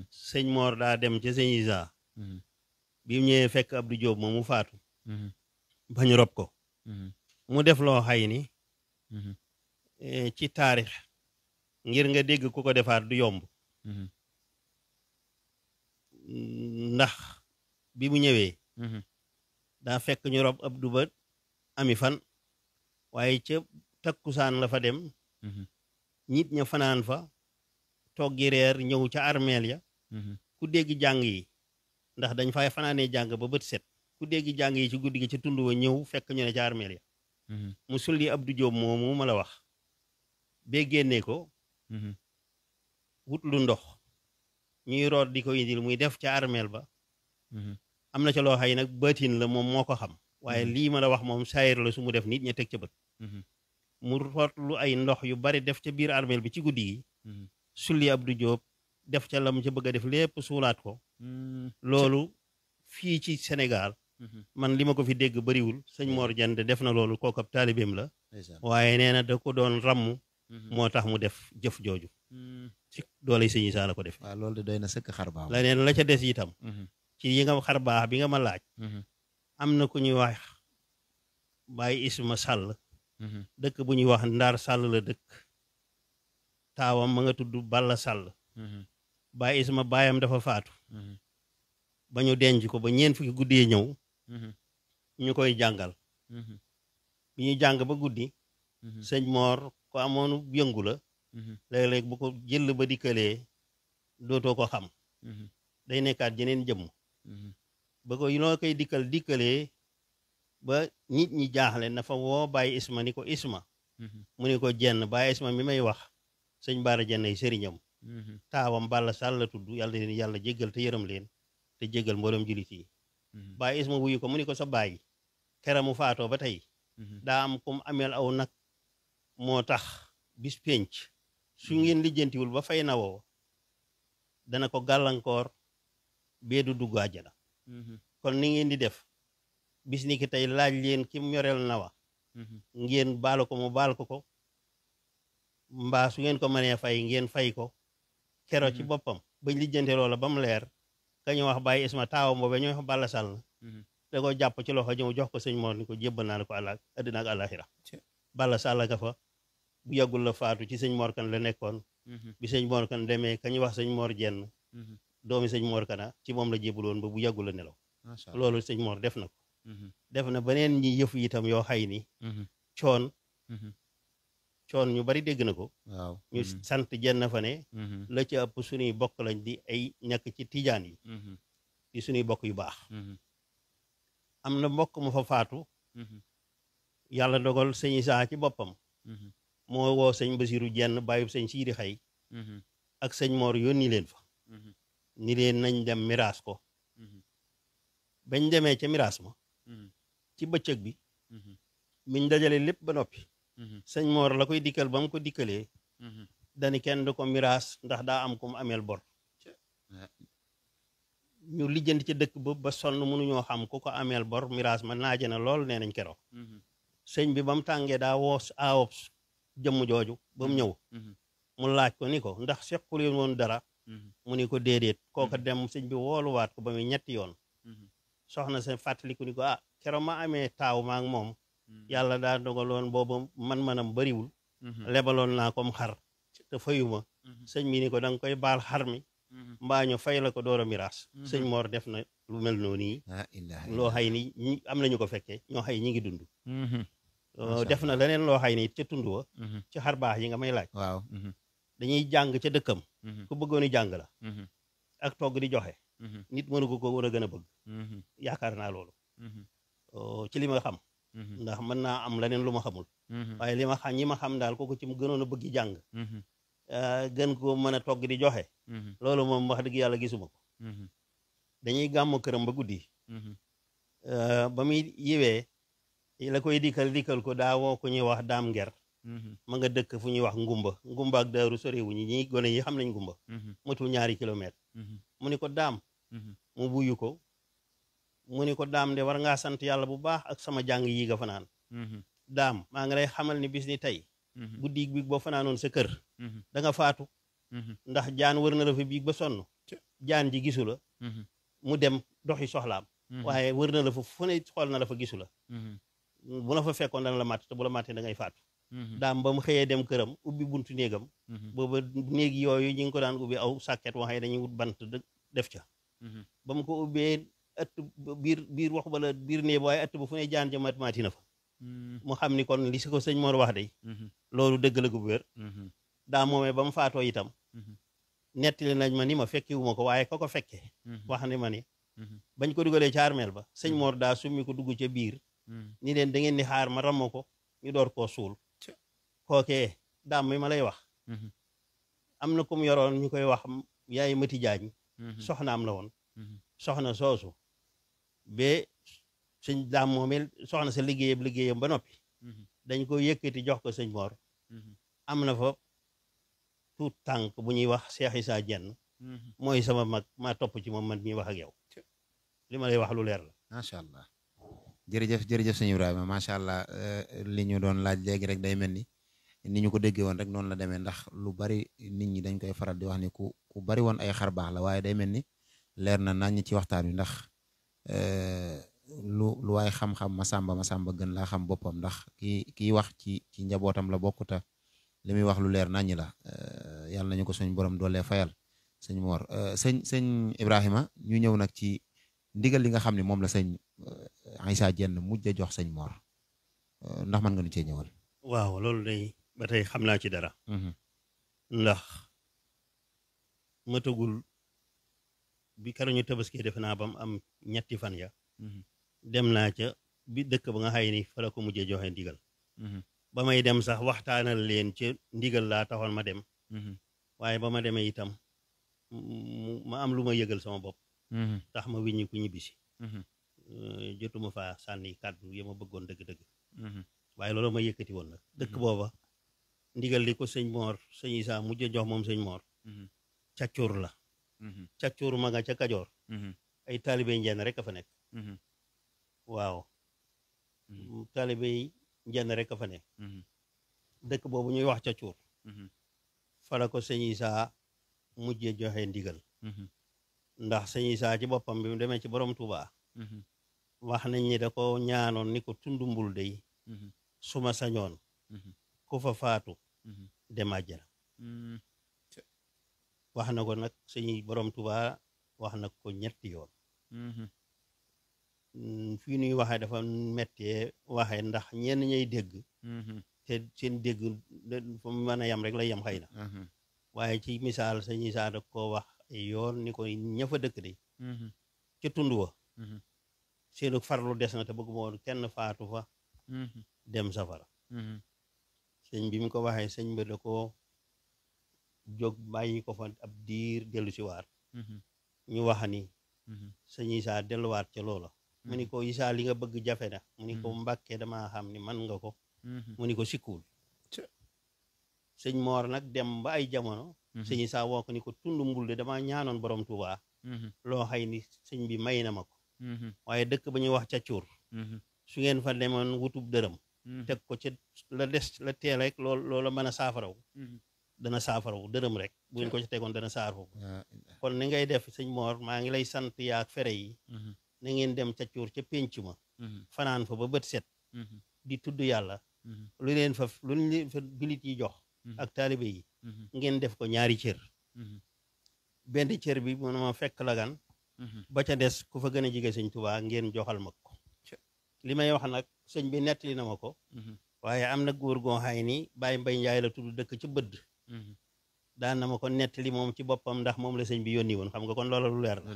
sëñ Mor daa dem ca sëñ Isaa. bi mu ñëwee fekk Abdou Diop moom mu faatu. bañ rob ko. mu def loo xay ni. ci taarix ngir nga dégg ku ko defaat du yomb. ndax bi mu ñëwee. daa fekk ñu rob Abdou ba ami fan waaye ca takkusaan la fa dem nit ña fanaan fa toggi reer ñëw ca armeel ya ku dégg jàng yi ndax dañ fay fanaanee jàng ba bët set ku dégg jàng yi ci guddi gi ca tund wa ñëw fekk ñu ne ca armeel ya mu sulli Abdou Diop moomu ma la wax bee génnee ko wut lu ndox ñuy root di ko indil muy def ca armeel ba am na ca loo xay nag bëtin la moom moo ko xam waaye lii ma la wax moom saayir la su mu def nit ña teg ca bët mu root lu ay ndox yu bari def ca biir armeel bi ci guddi gi sulli Abdou Diop def ca lam ca bëgg a def lépp suulaat ko loolu fii ci Sénégal man li ma ko fi dégg bariwul sëñ Mor Dieng def na loolu kooku ab taalibeem la waaye nee na da ko doon ràmm moo tax mu def jëf jooju ci doole sëñ Issa la ko def waaw loolu de doy na sëkk xar baax la neen la ca des itam ci yi nga xar baax bi nga ma laaj am na ku ñuy wax Baye Isma Sall dëkk bu ñuy wax Ndar Sall la dëkk taawam ma nga tudd Balla Sall Baye Isma baayam dafa faatu ba ñu denc ko ba ñeent fukki guddi ñëw ñu koy jàngal bi ñuy jàng ba guddi sëñ Mor ko amoon yëngu la léeg-léeg bu ko jël ba dikkalee dootoo ko xam day nekkaat jeneen jëmm ba ko loo koy dikkalee ba nit ñi jaaxle na fa woo Baye Isma ni ko Isma mu ni ko jenn Baye Isma mi may wax sëñ Baara Jenn ay sëriñam taawam Balla Sall la tudd yàlla leen yàlla jéggal te yërëm leen te jéggal mboolem julit yi Baye Isma wuyu ko mu ni ko sa baay kera mu faatoo ba tey daa am kum ameel aw nag moo tax bis penc su ngeen lijjantiwul ba fay nawoo dana ko gàllankoor bee du dugg àjjana kon ni ngeen di def bis ni ki tey laaj leen ki mu yoreel nawa ngeen baal ko mu baal ko mbaa su ngeen ko mënee fay ngeen fay ko kero ci boppam bañ lijjante loola ba mu leer ka ñu wax Baye Isma taawam boobe ñoo wax Balla Sall da ko jàpp ci loxo ñëw jox ko sëñ Mor ni ko jébbal naa ko àddina ak àllaaxira Balla Sall nga fa bu yàggul la faatu ci sëñ Mor Kan la nekkoon bi sëñ Mor Kan demee ka ñu wax sëñ Mor Jenn doomi sëñ Mor Kana ci moom la jébbaloon ba bu yàggul la nelaw loolu sëñ Mor def na ko def na beneen ñi yëf itam yoo xay ni coon ñu bari dégg na ko waaw ñu sant jenn fa ne la ci ëpp suñuy bokk lañ di ay ñàkk ci tijaan yi di suñuy bokk yu baax am na mbokk mu fa faatu yàlla dogal sëñ Issa ci boppam moo woo sëñ Basiru Jenn bàyyub sëñ Siidi Xay ak sëñ Mor yónni leen fa ni leen nañ dem miraas ko bañ demee ca miraas ma ci bëccëg bi miñ dajale lépp ba noppi sëñ Mor la koy dikkal ba mu ko dikkalee dani kenn du ko miraas ndax daa am ku mu ameel bor ñu lijjanti ca dëkk ba sonn mënuñoo xam ku ko ameel bor miraas ma naaje na lool nee nañ keroog sëñ bi ba mu tàngee daa woos aawop jëmm jooju ba mu ñëw mu laaj ko ni ko ndax sequl yoon woon dara mu ni ko déedéet kooka dem sëñ bi wooluwaat ko ba muy ñetti yoon soxna sa fàttaliku ni ko keroog ma amee taaw ma ak moom yàlla daa dogaloon boobu man-manam bariwul lebaloon naa kom xar te fayuma sëñ mi ni ko danga koy baal xar mi mbaa ñu fay la ko door a miraas sëñ Mor def na lu mel noonu yi loo xay ni ñi am nañu ko fekkee ñoo xay ñi ngi dund def na leneen loo xay ni ca tund wa ci xar baax yi nga may laaj waaw dañuy jàng ca dëkkam ku bëggoon jàng la ak togg di joxe nit mënu ko war a gën a bëgg yaakaar naa loolu ci li ma xam ndax mën naa am leneen lu ma xamul waaye li ma xam ñi ma xam daal kooku ci mu gënoon a bëgg jàng gën ko mën a togg di joxe loolu moom wax dëgg yàlla gisuma ko dañuy gàmmu këram ba guddi ba muy yiwee la koy dikkal ko daa woo ku ñuy wax daam nger ma nga dëkk fu ñuy wax ngumba ak daaru sorewuñu ñi gone yi xam nañ ngumba matul 2 kilomètre mu ni ko daam mu buyu ko mu ni ko daam de war ngaa sant yàlla bu baax ak sama jàng yi nga fanaan daam maa ngi lay xamal ni bis ni tey guddi biig boo fanaanoon sa kër da nga faatu ndax jaan wër na la fa biig ba sonn jaan ji gisu la mu dem doxi soxlaam waaye wër na la fa fu ne xool na la fa gisu la bu la fa fekkoon dana la màtt te bu la màttee da ngay faatu daam ba mu xëyee dem këram ubbi buntu néegam booba néeg yooyu ñi ngi ko daan ubbi aw sàkket waxee dañuy wut bant def ca ba mu ko ubbee ëtt biir wax bala biir néeg waaye ëtt ba fu ne jaan ja maati na fa mu xam ni kon li si ko sëñ Mor wax de loolu dëgg la gu wér. daa moomee ba mu faatoo itam nettali nañ ma ni ma fekkiwuma ko waaye ko fekkee wax ni ma ni bañ ko dugalee ca armeel ba sëñ Mor daa summi ko dugg ca biir ni leen da ngeen di xaar ma ramm ko ñu door koo suul kookee daam mi ma lay wax am na ku mu yoroon ñu koy wax yaay Mati Jaañ soxnaam la woon soxna soosu ba sëñ daam moomel soxna sa liggéeyam ba noppi dañ ko yëkkati jox ko sëñ Mor am na fa tuut tànk bu ñuy wax Cheikh Issa Dieng mooy sama mag maa topp ci moom man ñuy wax ak yow li ma lay wax lu leer la. macha allah jërëjëf sëñ Ibrahima macha allah li ñu doon laaj léegi rek day mel ni ñu ko déggee woon rek noonu la demee ndax lu bari nit ñi dañ koy faral di wax ni ku bari woon ay xar baax la waaye day mel ni leer na nañ ci waxtaan wi ndax lu waay xam-xam Masamba gën laa xam boppam ndax kii wax ci njabootam la bokkuta li muy wax lu leer naññi la yàlla nañu ko suñ borom doolee fayal sëñ Mor sëñ Ibrahima ñu ñëw nag ci ndigal li nga xam ne moom la sëñ Issa Dieng mujj a jox sëñ Mor ndax mën nga ñu cee ñëwal. waaw loolu day ba tey xam naa ci dara. ndax matagul bi karo ñu tabaski defe naa ba mu am ñetti fan ya dem naa ca bi dëkk ba nga xay ni fa la ko mujjee joxe ndigal. ba may dem sax waxtaanal leen ci ndigal laa taxoon ma dem waaye ba ma demee itam ma am lu ma yëgal sama bopp tax ma wiññi ku ñibbisi jotuma fa sànni kàddu ya ma bëggoon dëgg-dëgg waaye loolu ma yëkkati woon nag dëkk booba ndigal li ko sëñ Mor sëñ Issa mujj jox moom sëñ Mor càccuur la càccuur ma nga ca Kajoor ay taalibe njeen rek a fa nekk waaw taalibe njeen rek a fa nekk dëkk boobu ñuy wax càccuur fala ko sëñ Issa mujje joxe ndigal ndax sëñ Issa ci boppam bi mu demee ci borom Tuuba wax nañ ni da ko ñaanoon ni ko tundumbul day suma sañoon ku fa faatu dem àjjana wax na ko nag sëñ borom Tuuba wax na ko ñetti yoon fii nuy waxee dafa mettee waxee ndax ñenn ñay dégg te seen dégg fa mu mën a yem rek lay yem xëy na waaye ci misaal sëñ Issa da ko wax yoon ni ko ña fa dëkk de ca tund wa seenu farlu des na te bëgg moo kenn faatu fa dem safara sëñ bi mu ko waxee sëñ ba da ko jóg bàyyi ko fa ab diir dellu si waat ñu wax ni sëñ Issa delluwaat ca loola mu ni ko Issa li nga bëgg jafe na mu ni ko Mbàkke dama xam ni man nga ko mu ni ko sikkuwul sëñ Mor nag dem ba ay jamono sëñ Issa woo ko ni ko tund mbul de dama ñaanoon borom Tuuba loo xay ni sëñ bi may na ma ko waaye dëkk ba ñuy wax càccuur su ngeen fa demoon wutub dërëm teg ko ca la des la teel rek loola mën a saafaraw dana saafaraw dërëm rek bu ngeen ko ca tegoon dana saafaraw kon ni ngay def sëñ Mor maa ngi lay sant yaak fere yi na ngeen dem càccuur ca pénc ma fanaan fa ba bët set di tudd yàlla lu leen fa bilit yi jox ak taalibe yi ngeen def ko ñaari cër benn cër bi mu ma fekk lagan ba ca des ku fa gën a jige sëñ Tuubaa ngeen joxal ma ko li may wax nag sëñ bi nettali na ma ko waaye am na góor goo xay ni Baye Mbay Njaay la tudd dëkk ci bëdd daan na ma ko nettali moom ci boppam ndax moom la sëñ bi yónni woon xam nga kon loola lu leer la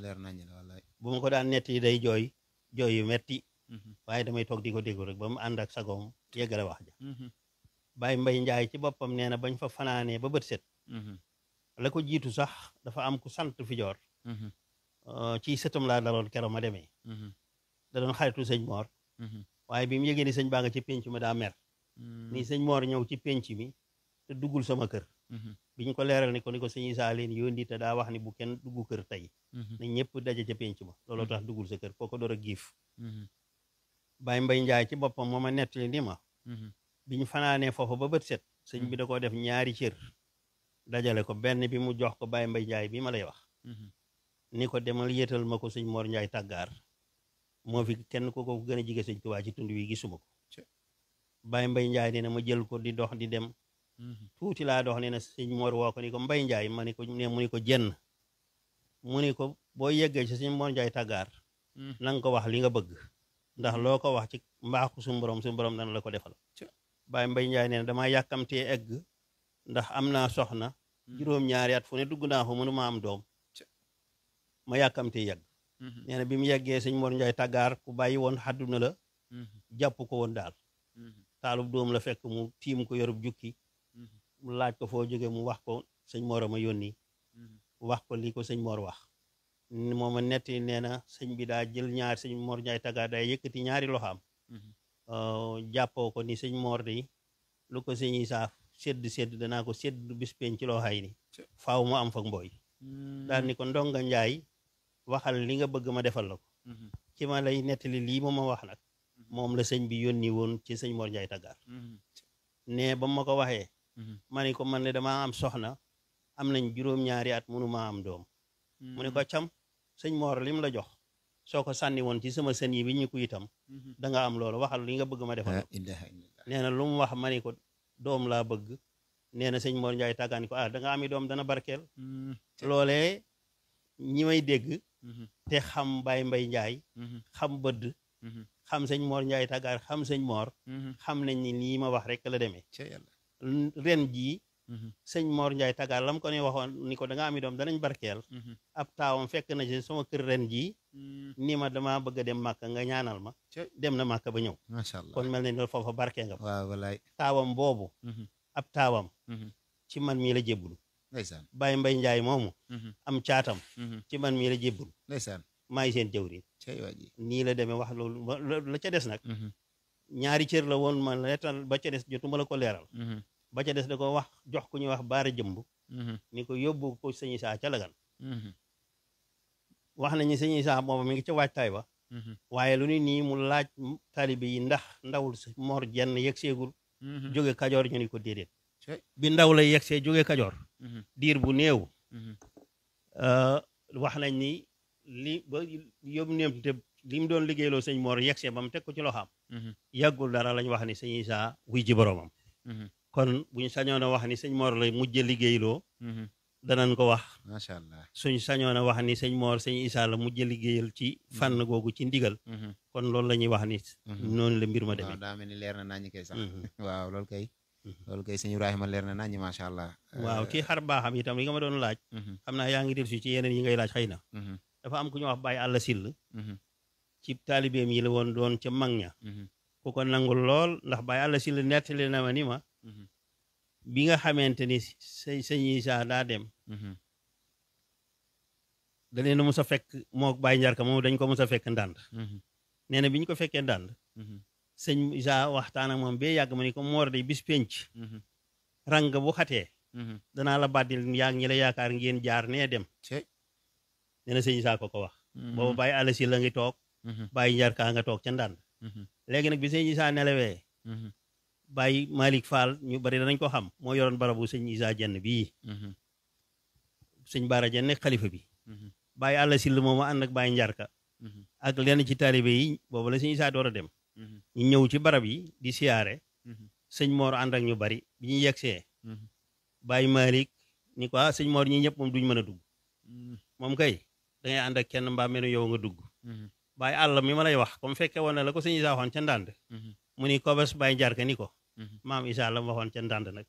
bu ma ko daan nettali day jooy yu metti waaye damay toog di ko déglu rek ba mu ànd ak sagoom yeggale wax ja Baye Mbay Njaay ci boppam nee na bañ fa fanaanee ba bët set la ko jiitu sax dafa am ku sant Fijoor ci sëtam laa daloon keroog ma demee da doon xaritu sëñ Mor waaye bi mu yëgee ni sëñ baa nga ci pénc mi daa mer ni sëñ Mor ñëw ci pénc mi te duggul sama kër bi ñu ko leeral ni ko sëñ Issa leen yónni te daa wax ni bu kenn dugg kër tey na ñëpp daje ca pénc ma looloo tax duggul sa kër kooko door a giif Baye Mbay Njaay ci boppam moo ma nettali ni ma bi ñu fanaanee foofu ba bët set sëñ bi da koo def ñaari cër dajale ko benn bi mu jox ko Baye Mbay Njaay bi ma lay wax ni ko demal yéetal ma ko sëñ Mor Njaay tàggaar moo fi kenn ko gën a jige sëñ Tuubaa ci tund wi gisuma ko Baye Mbay Njaay nee na ma jël ko di dox di dem tuuti laa dox nee na sëñ Mor woo ko ni ko Mbay Njaay ma ni ko ne mu ni ko jenn mu ni ko boo yeggee ci sëñ Mor Njaay tàggaar na nga ko wax li nga bëgg ndax loo ko wax ci mbaaxu suñu borom dana la ko defal. Baye Mbaye Ndiaye nee na damaa yàkkamtee egg ndax am naa soxna juróom-ñaari at fu ne dugg naa fa mënuma am doom ma yàkkamtee yegg. nee na bi mu yeggee sëñ Mor Ndiaye tàggaar ku bàyyi woon xadduna la jàpp ko woon daal taalub doom la fekk mu tiim ko yorub jukki mu laaj ko foo jóge mu wax ko sëñ Mor ma yónni wax ko li ko sëñ Mor wax mooma netti nee na sëñ bi daa jël ñaari sëñ Mor Ndiaye tàggaar day yëkkati ñaari loxaam jàppoo ko ni sëñ Mor di lu ko sëñ Isaa sedd danaa ko sedd bis penc ci loxaay ni faaw mu am fa mbooy daal ni ko ndonga Njaay waxal li nga bëgg ma defal la ko ci ma lay nettali lii ma wax nag moom la sëñ bi yónni woon ci sëñ Mor Ndiaye tàggaar ne ba ma ko waxee ma ni ko man ne damaa am soxna am nañ juróom-ñaari at mënuma am doom mu ne ko cam sëñ Mor lim la jox soo ko sànni woon ci sama sën yi bi ñu ko itam da nga am loolu waxal li nga bëgg ma defal nee na lu mu wax ma ni ko doom laa bëgg nee na sëñ Mor Ndiaye tàggaar ni ko da nga ami doom dana barkeel loolee ñi may dégg te xam Baye Mbaye Ndiaye xam bëdd xam sëñ Mor Ndiaye tàggaar xam sëñ Mor xam nañ ni lii ma wax rek la demee ren jii sëñ Mor Ndiaye tàggaar lam ko ne waxoon ni ko da nga ami doom danañ barkeel ab taawam fekk na ci sama kër ren jii ni ma dama bëgg a dem Màkka nga ñaanal ma dem na Màkka ba ñëw macha allah kon mel ne foofa barke nga waaw walaay taawam boobu ab taawam ci man mii la jébbulu ndeysaan Baye Mbaye Ndiaye moomu am caatam ci man mii la jébbulu ndeysaan maay seen jëwriñ nii la demee wax loolu la ca des nag ñaari cër la woon man leetal ba ca des jotuma la ko leeral ba ca des da ko wax jox ku ñuy wax baara jëmb ni ko yóbbu ko sëñ Isaa ca Lagan wax nañu sëñ Isaa boobu mi ngi ca waajtaay ba waaye lu ni nii mu laaj taalibe yi ndax ndawul Mor Jenn yegg seegul jóge Kajoor ñu ni ko déedéet bi ndaw la yegg see jóge Kajoor diir bu néew wax nañ ni li ba yóbbu neem te li mu doon liggéeyloo sëñ Mor yegg see ba mu teg ko ci loxaam yàggul dara lañ wax ni sëñ Isaa wuy ji boroomam kon bu ñu sañoon a wax ni sëñ Mor lay mujj liggéeyloo danañ ko wax macha allah suñ sañoon a wax ni sëñ Mor sëñ Isaa la mujj liggéeyal ci fànn googu ci ndigal kon loolu la ñuy wax ni noonu la mbir ma demee daa mel ni leer na nañu kay sax waaw loolu kay sëñ Ibrahima leer na nañu macha allah waaw kii xar baaxam itam li nga ma doon laaj xam naa yaa ngi del si ci yeneen yi ngay laaj xëy na dafa am ku ñu wax Baye Alla Sill ci taalibeem yi la woon doon ca mag ña ku ko nangul lool ndax Baye Alla Sill nettali na ma ni ma bi nga xamante ni sëñ Isaa daa dem da leen a mus a fekk moo Baye Njarka moom dañ ko mus a fekk ndànd nee na bi ñu ko fekkee ndànd sëñ Isaa waxtaan ak moom bee yàgg ma ni ko Mor de bis penc rang bu xatee danaa la bàddil yaa ngi la yaakaar ngeen jaar nee dem nee na sëñ Isaa ko wax boobu Baye Alla Sill la ngi toog Baye Njarka nga toog ca ndànd léegi nag bi sëñ Isaa nelawee Baye Malick Fall ñu bari danañ ko xam moo yoroon barabu sëñ Isaa Jenn bii sëñ Baara Jenn xalifa bi Baye Alla Sill moomu ànd ak Baye Njarka ak lenn ci taalibe yi boobu la sëñ Isaa door a dem ñu ñëw ci barab yi di siyaare sëñ Mor ànd ak ñu bari bi ñu yegsee Baye Malick ni ko sëñ Mor ñi ñëpp moom duñ mën a dugg moom kay dangay ànd ak kenn mbaa mel yow nga dugg Baye Alla mi ma lay wax comme fekke woon na la ko sëñ Isaa waxoon ca ndànd mu ni ko bés Baye Njarka ni ko maam Isaa la ma waxoon ca ndànd nag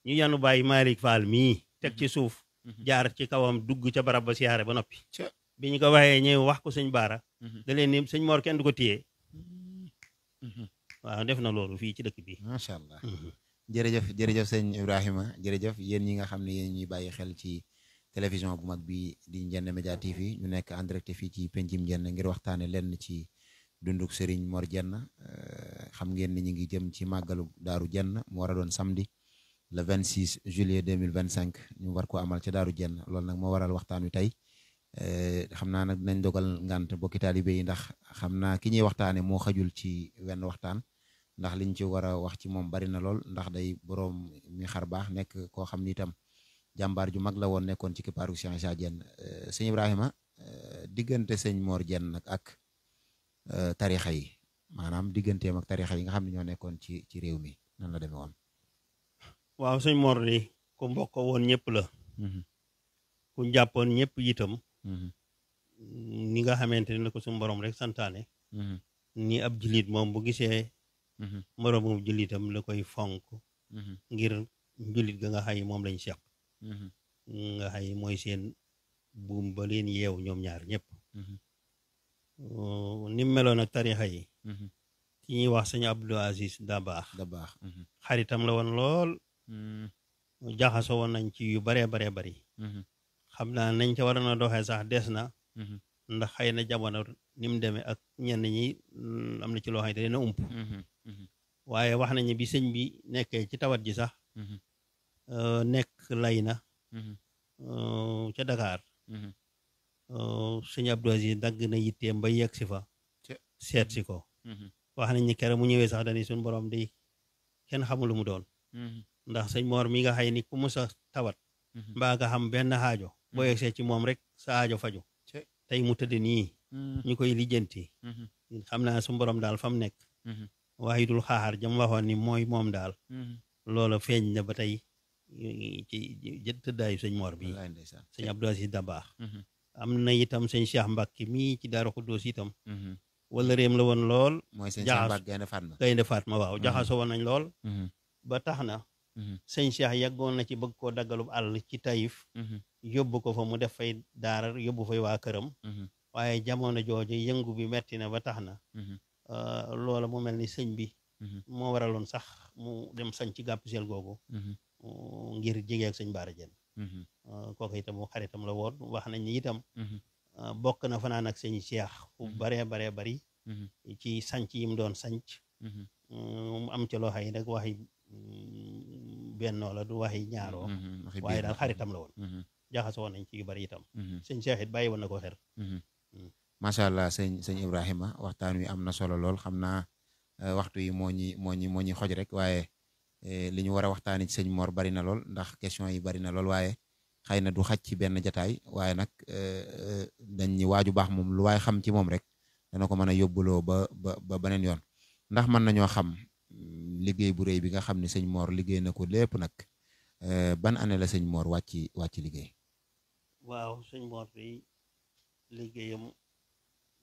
ñu yanu Baye Malick Fall mii teg ci suuf jaar ci kawam dugg ca barab ba siyaare ba noppi bi ñu ko waxee ñëw wax ko sëñ Baara da leen ni sëñ Mor kenn du ko téye waaw def na loolu fii ci dëkk bi macha allah jërëjëf sëñ Ibrahima jërëjëf yéen ñi nga xam ne yéen ñuy bàyyi xel ci télévision bu mag bi di Ndiéné Média TV ñu nekk en direct fii ci pencum Ndiéné ngir waxtaane lenn ci dunduk Serigne Mor Jenn xam ngeen ni ñu ngi jëm ci màggalu Daaru Jenn mu war a doon samedi le 26 juillet 2025 ñu war ko amal ca Daaru Jenn loolu nag moo waral waxtaan wi tey xam naa nag dinañ dogal ngant bokki taalibe yi ndax xam naa ki ñuy waxtaane moo xajul ci wenn waxtaan ndax liñ ci war a wax ci moom bari na lool ndax day boroom mi xar baax nekk koo xam ni itam jàmbaar ju mag la woon nekkoon ci kippaaru Cheikh Isaa Jenn sëñ Ibrahima diggante sëñ Mor Jenn nag ak tarixa yi maanaam digganteem ak tarixa yi nga xam ne ñoo nekkoon ci réew mi nan la demee woon waaw sëñ Mor di ku mbokk woon ñëpp la ku jàppoon ñëpp itam ni nga xamante ne ko suñu borom rek santaane ni ab jullit moom bu gisee moroomum jullitam la koy fonk ngir jullit ga nga xay moom lañ seq nga xay mooy seen buum ba leen yeew ñoom ñaar ñëpp ni mu meloon ak tarixa yi ki ñuy wax sëñ Abdou Aziz Dabaax xaritam la woon lool jaxasoo woon nañ ci yu baree baree bari xam naa nañ ca waroon a doxee sax des na ndax xëy na jamono ni mu demee ak ñenn ñi am na ci loo xam ne dina ump waaye wax nañu bi sëñ bi nekkee ci tawat ji sax nekk lay na ca Dakar sëñ Abdou Aziz dagg na yitteem ba yegg si fa seet si ko wax nañ ni kere mu ñëwee sax dani suñu borom di kenn xamul lu mu doon ndax sëñ Mor mi nga xay ni ku musa tawat mbaa nga xam benn xaajo boo yegsee ci moom rek sa aajo faju tey mu tëdd nii ñu koy lijjanti xam naa suñu borom daal fa mu nekk waaye dul xaaxaar jam waxoon ni mooy moom daal loola feeñ na ba tey ci tëddaayu sëñ Mor bi sëñ Abdou Aziz Dabaax am na itam sëñ Cheikh Mbacke mii ci Daaru Xuddoos itam wala réem la woon lool mooy sëñ Cheikh Mbacke Gaynde Fatma waaw jaxasoo woon nañ lool ba tax na sëñ Cheikh yeggoon na ci bëgg koo daggalub àll ci Taïf yóbbu ko fa mu def fay daara yóbbu fay waa këram waaye jamono jooju yëngu bi metti na ba tax na loola mu mel ni sëñ bi moo waraloon sax mu dem sañ ci gàpp seel googu ngir jege ak sëñ Baara Jeen kooku itam mu xaritam la woon wax nañ ni itam bokk na fanaan ak sëñ Cheikh fu baree baree bari ci sanc yi mu doon sanc mu am ci loo xay nag waxi bennoo la du waxi ñaaroo waaye daal xaritam la woon jaxasoo nañ ci yu bari itam sëñ Cheikh it bàyyi woon na ko xel macha allah sëñ Ibrahima waxtaan wi am na solo lool xam naa waxtu yi moo ñi xoj rek waaye li ñu war a waxtaani ci sëñ Mor bari na lool ndax question yi bari na lool waaye xëy na du xaj ci benn jataay waaye nag dañ ñi waaju baax moom lu waaye xam ci moom rek dana ko mën a yóbbuloo ba beneen yoon ndax mën nañoo xam liggéey bu rëy bi nga xam ne sëñ Mor liggéey na ko lépp nag ban année la sëñ Mor wàcc liggéey. waaw sëñ Mor bi liggéeyam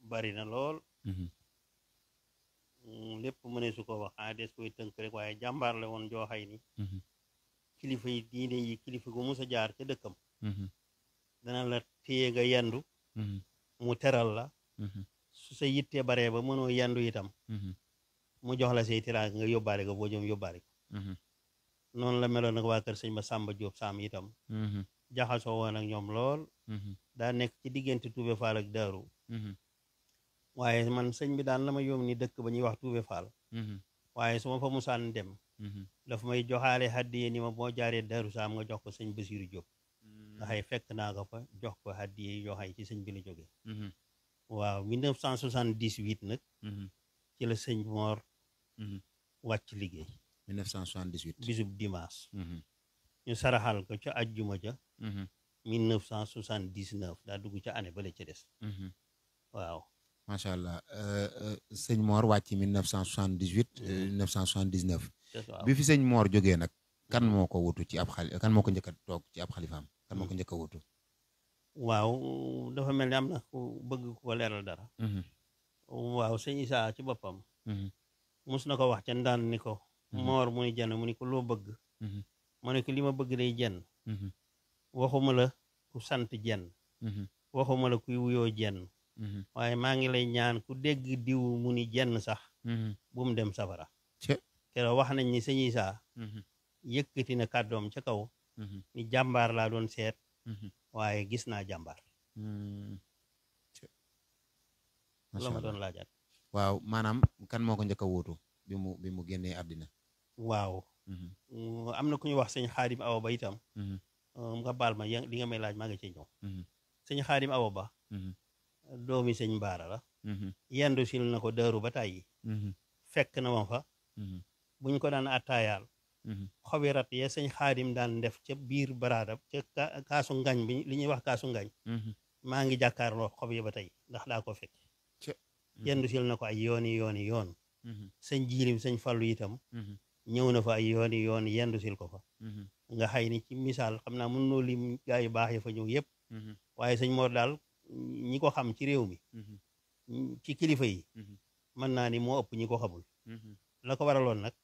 bari na lool lépp mëne su ko wax des koy tënk rek waaye jàmbaar la woon joo xay ni kilifa yi diine yi kilifa gu mus a jaar ca dëkkam dana la téye nga yendu mu teral la su sa yittee baree ba mënoo yendu itam mu jox la say tiraanga nga yóbbaale ko boo jëm yóbbaale ko noonu la meloon nag waa kër sëñ Masamba Diop Sam itam jaxasoo woon ak ñoom lool daa nekk ci diggante Toubé Fall ak Daaru waaye man sëñ bi daan la ma yóbbu ni dëkk ba ñuy wax Toubé Fall waaye su ma fa musaan dem daf may joxaale hàddiye ni ma boo jaaree Daaru Sam nga jox ko sëñ Basiru Diop nga xay fekk naa ko fa jox ko hàddiye yoo xay ci sëñ bi la jógee waaw 1978 nag ci la sëñ Mor wàcc liggéey 1978 bisub dimanche ñu saraxal ko ca ajjuma ja 1979 daa dugg ca année bale ca des waaw macha allah sëñ Mor wàcc 1978 1979 bi fi sëñ Mor jógee nag kan moo ko wutu ci ab kan moo ko njëkk a toog ci ab xalifaam kan moo ko njëkk a wutu waaw dafa mel ni am na ku bëgg ko leeral dara waaw sëñ Isaa ci boppam mus na ko wax ca ndaan ni ko Mor mu ni jenn mu ni ko loo bëgg mu ne ko li ma bëgg day jenn waxuma la ku sant jenn waxuma la kuy wuyoo jenn waaye maa ngi lay ñaan ku dégg diw mu ni jenn sax bu mu dem safara keroog wax nañ ni sëñ Isaa yëkkati na kàddoom ca kaw ni jàmbaar laa doon seet waaye gis naa jàmbaar la ma doon laajaat waaw maanaam kan moo ko njëkk a wuutu bi mu génnee àddina waaw am na ku ñu wax sëñ Xaadim Awa Ba itam nga baal ma li nga may laaj maa ngi ciy ñëw sëñ Xaadim Awa Ba doomi sëñ Baara la yendu sil na ko Daaru ba tàyyi fekk na ma fa buñ ko daan attaayaal xobi rat ya sëñ Xaadim daan def ca biir baraadab ca kaasu ngañ bi li ñuy wax kaasu ngañ maa ngi jàkkaarloo xob yi ba tey ndax daa ko fekk yendu sil na ko ay yoon sëñ Jiilim sëñ Fallu itam ñëw na fa ay yoon yendu sil ko fa nga xay ni ci misaal xam naa mën noo lim gaa yu baax yi fa ñëw yëpp waaye sëñ Mor daal ñi ko xam ci réew mi ci kilifa yi mën naa ni moo ëpp ñi ko xamul la ko waraloon nag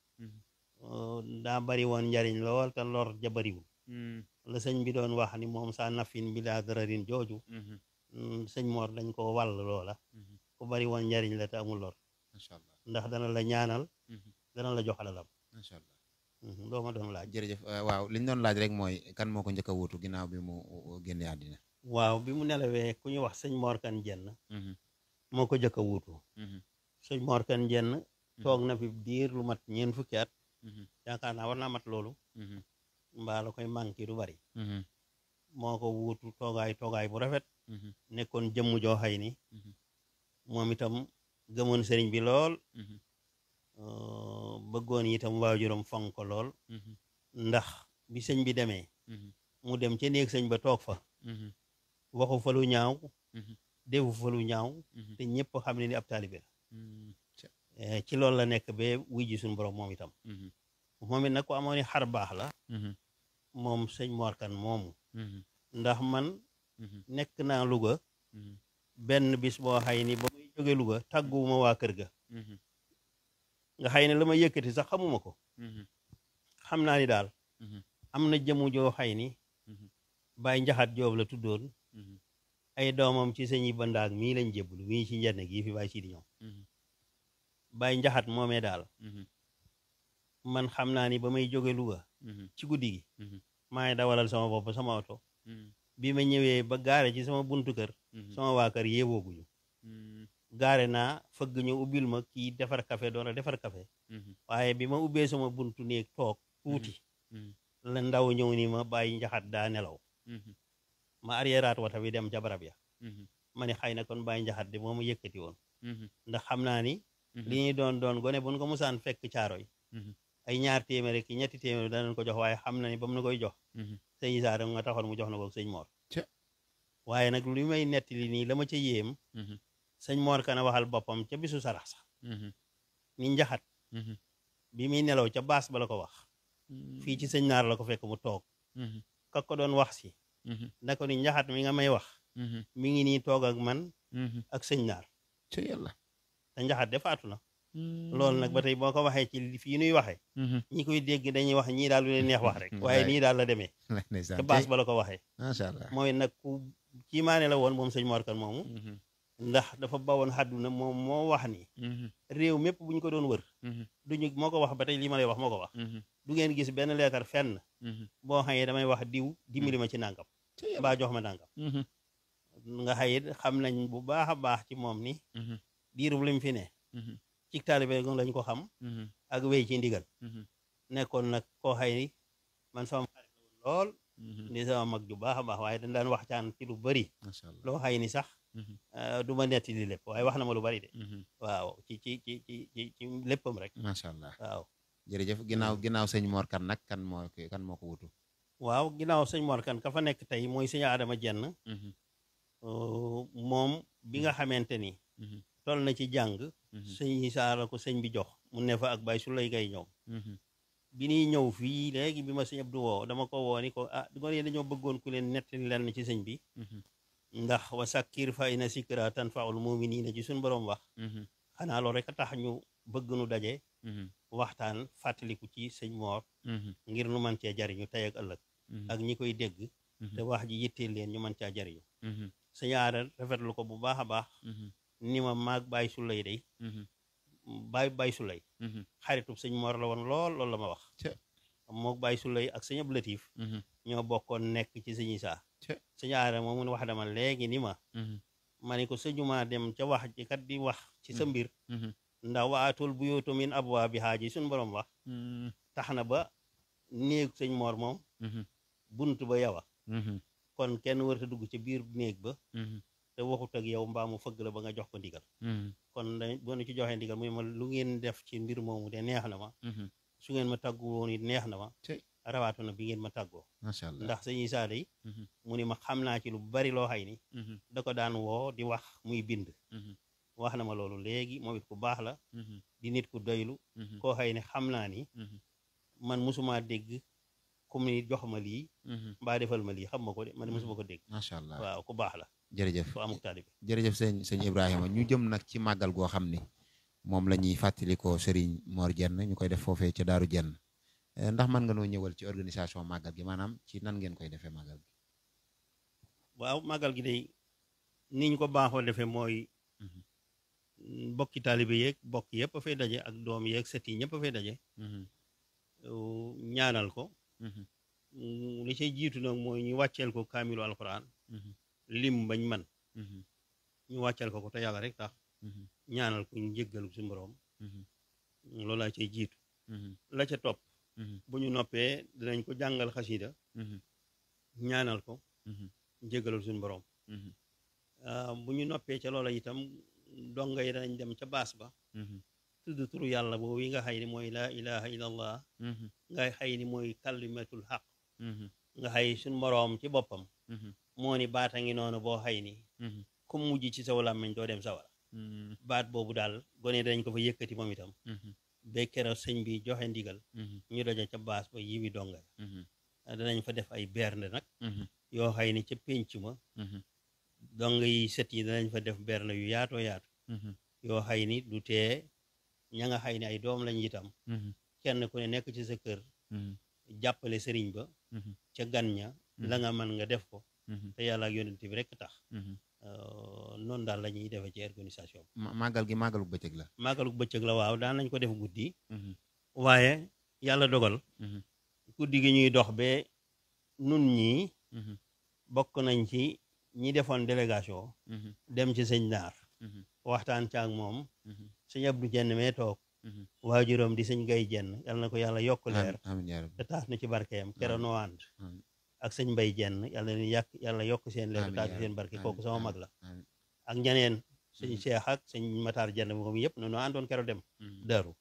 daa bari woon njariñ lool te lor ja bariwul la sëñ bi doon wax ni moom saa nafin bi laa dararin jooju sëñ Mor dañ ko wàll loola ku bari woon njariñ la te amul lor macha allah ndax dana la ñaanal dana la jox alalam macha allah loo ma doon laaj jërëjëf waaw li ñu doon laaj rek mooy kan moo ko njëkk a wuutu ginnaaw bi mu génnee àddina waaw bi mu nelawee ku ñu wax sëñ Mor Kan Jenn moo ko jëkk a wuutu sëñ Mor Kan Jenn toog na fi diir lu mat ñeent fukki at yaakaar naa war naa mat loolu mbaa la koy manqué du bari moo ko wuutu toogaay bu rafet nekkoon jëmm joo xay ni moom itam gëmoon sëriñ bi lool bëggoon itam waajuram fonk ko lool ndax bi sëñ bi demee mu dem ca néeg sëñ ba toog fa waxu fa lu ñaaw defu fa lu ñaaw te ñëpp xam ne ni ab taalibe la ci loolu la nekk ba wuy ji suñu borom moom itam moom it nag ko amoon ni xar baax la moom sëñ Mor Kan moomu ndax man nekk naa Louga benn bis boo xay ni ba muy jóge Louga tàgguwuma waa kër ga nga xay ne la ma yëkkati sax xamuma ko xam naa ni daal am na jëmu joo xay ni Baay Njaxat Joob la tuddoon ay doomam ci sëñ yi bandaag mii lañ jébbalu mii ci njenne gi fi Baay Sidi ñoom Baay Njaxat moomee daal man xam naa ni ba may jóge Louga ci guddi gi maa ngi dawalal sama bopp sama oto bi ma ñëwee ba gaare ci sama buntu kër sama waa kër yeewooguñu gaare naa fëgg ñu ubbil ma kii defar café doon a defar café waaye bi ma ubbee sama buntu néeg toog tuuti la ndaw ñëw ni ma Baay Njaxat daa nelaw ma arriéraat wata bi dem ca barab ya ma ne xëy na kon Baay Njaxat de moo ma yëkkati woon ndax xam naa ni li ñuy doon gone buñ ko musaan fekk Caaroy ay ñaar téeméer ki ñetti téeméer danañ ko jox waaye xam na ni ba mu na koy jox sëñ Isaa da nga taxoon mu jox na ko sëñ Mor waaye nag lu may nettali nii la ma ca yéem sëñ Mor Kan a waxal boppam ca bisu sarax sax ni Njaxat bi muy nelaw ca baas ba la ko wax fii ci sëñ Naar la ko fekk mu toog ka ko doon wax si na ko ni Njaxat mi nga may wax mi ngi nii toog ak man ak sëñ Naar ci yàlla te Njaxat de faatu na loolu nag ba tey boo ko waxee ci fii nuy waxee ñi koy dégg dañuy wax ñii daal lu leen neex wax rek waaye nii daal la demee ca baas ba la ko waxee macha allah mooy nag ku kii maane la woon moom sëñ Mor Kan moomu ndax dafa bawoon xadduna moom moo wax ni réew mépp bu ñu ko doon wër duñu moo ko wax ba tey lii ma lay wax moo ko wax du ngeen gis benn leetar fenn boo xëyee damay wax diw dimbali ma ci nàngam mbaa jox ma nàngam nga xëyit xam nañ bu baax a baax ci moom ni diirub lim fi ne ci taalibe gon lañ ko xam ak wéy ci ndigal nekkoon nag koo xëy man sama xarit lool di sama mag ju baax a baax waaye dañ daan waxtaan ci lu bari loo xëy ni sax du ma netti li lépp waaye wax na ma lu bari de waaw ci léppam rek macha allah waaw jërëjëf ginnaaw sëñ Mor Kan nag kan moo ko wutu waaw ginnaaw sëñ Mor Kan ka fa nekk tey mooy sëñ Adama Jenn moom bi nga xamante ni toll na ci jàng sëñ Isaa la ko sëñ bi jox mu ne fa ak Baay Sulay Gay ñëw bi ñuy ñëw fii léegi bi ma sëñ Abdu woo dama ko woo ni ko gone yi dañoo bëggoon ku leen nettali lenn ci sëñ bi ndax wa sakkir fa ina sikra tanfaul muminina ci suñ boroom wax xanaa loolu rek a tax ñu bëgg nu daje waxtaan fàttaliku ci sëñ Mor ngir nu mën cee jariñu tey ak ëllëg ak ñi koy dégg te wax ji yitteel leen ñu mën caa jariñu sëñ Aada rafetlu ko bu baax a baax ni ma maag Baay Sulay day Baay Sulay xaritub sëñ Mor la woon loolu la ma wax mook Baay Sulay ak sëñ Abdu Latif ñoo bokkoon nekk ci sëñ Isaa sëñ Aada moom mun wax dama léegi ni ma ni ko sëñuma dem ca wax ji kat di wax ci sa mbir ndax waatul buyuuta min abwaabihaa ji suñ borom wax tax na ba néeg sëñ Mor moom bunt ba yawa kon kenn warta dugg ci biir néeg ba te waxut ak yow mbaa mu fëgg la ba nga jox ko ndigal kon da boo ci joxee ndigal muy ma lu ngeen def ci mbir moomu de neex na ma su ngeen ma tàggu woon it neex na ma rawaatu na bi ngeen ma tàggoo macha allah ndax sëñ Isaa day mu ni ma xam naa ci lu bari loo xay ni da ko daan woo di wax muy bind wax na ma loolu léegi moom it ku baax la di nit ku doylu koo xay ne xam naa ni man musuma dégg comme ni jox ma lii mbaa defal ma lii xam ma ko de man musuma ko dégg macha allah waaw ku baax la jërëjëf ku amuk taalibe jërëjëf sëñ Ibrahima ñu jëm nag ci màggal goo xam ni moom la ñuy fàttalikoo Serigne Mor Diène ñu koy def foofee ca Daaru Diène ndax mën nga noo ñëwal ci organisation màggal gi maanaam ci nan ngeen koy defee màggal gi. waaw màggal gi day niñ ko baaxoo defee mooy bokki taalibe yeeg bokk yëpp a fay daje ak doom yeeg sët yi ñëpp a fay daje ñaanal ko li cay jiitu nag mooy ñu wàcceel ko kaamilu alquran lim bañ man ñu wàcceel ko te yàlla rek tax ñaanal ko ñu jéggal suñu borom loolu laa cay jiitu la ca topp bu ñu noppee dinañ ko jàngal xasida ñaanal ko jéggalul suñu borom bu ñu noppee ca loola itam donga yi danañ dem ca baas ba tudd turu yàlla boobu yi nga xay ni mooy laa ilaha illallah nga xay ni mooy kalimatul xaq nga xay suñ moroom ci boppam moo ni baata ngi noonu boo xay ni ku mujj ci saw làmmiñ doo dem sawara baat boobu daal gone dañ ko fa yëkkati moom itam ba keroog sëñ bi joxe ndigal ñu daje ca baas ba yiwi donga danañ fa def ay bernde nag yoo xay ni ca pénc ma donga yi set yi danañ fa def bernde yu yaatoo yaatu yoo xay ni du tee ña nga xay ni ay doom lañ itam kenn ku ne nekk ci sa kër jàppale sëriñ ba ca gan ña la nga mën nga def ko te yàlla ak yonent bi rekk tax noonu daal la ñuy defee ci organisation màggal gi màggalu bëccëg la. màggalu bëccëg la waaw daan nañ ko def guddi waaye yàlla dogal guddi gi ñuy dox ba nun ñii bokk nañ ci ñi defoon délégation dem ci sëñ Naar waxtaan caag moom sëñ Abdou Diène mee toog waajuram di sëñ Gay Diène yàlla na ko yàlla yokk leer te taas na ci barkeem kero noo ànd ak sëñ Mbay Diène yàlla na yàlla yokk seen leer te taas na seen barke kooku sama mag la ak ñaneen sëñ Cheikh ak sëñ Matar Diène moom yëpp noo àndoon kero dem Daaru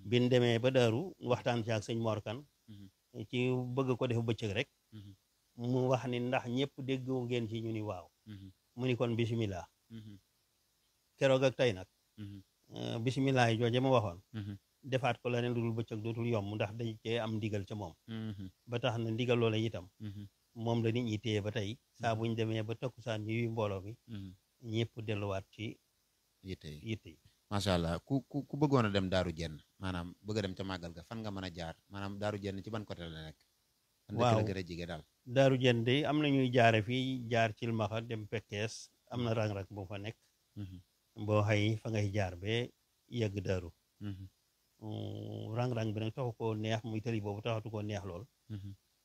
bin demee ba Daaru waxtaan caag sëñ Mor Kan ci bëgg ko def bëccëg rek mu wax ni ndax ñëpp déggoo ngeen ci ñu ni waaw mu ni kon bisimilah keroog ak tey nag bisimilah yi jooje ma waxoon defaat ko la ne lu dul bëccëg dootul yomb ndax dañ cee am ndigal ca moom ba tax na ndigal loola itam moom la nit ñi téye ba tey saa buñ demee ba takkusaan ñi wi mbooloo bi ñëpp delluwaat ci yitte yi macha allah ku bëggoon a dem Daaru Diène maanaam bëgg a dem ca màggal ga fan nga mën a jaar maanaam Daaru Diène ci ban côté la nekk. waaw la gën a jige daal. Daaru Diène de am na ñuy jaare fii jaar ci Cilmaxa dem Pekkees am na rang-rang bu fa nekk boo xëy fa ngay jaar ba yegg Daaru rang-rang bi nag taxu koo neex muy tëli boobu taxatu koo neex lool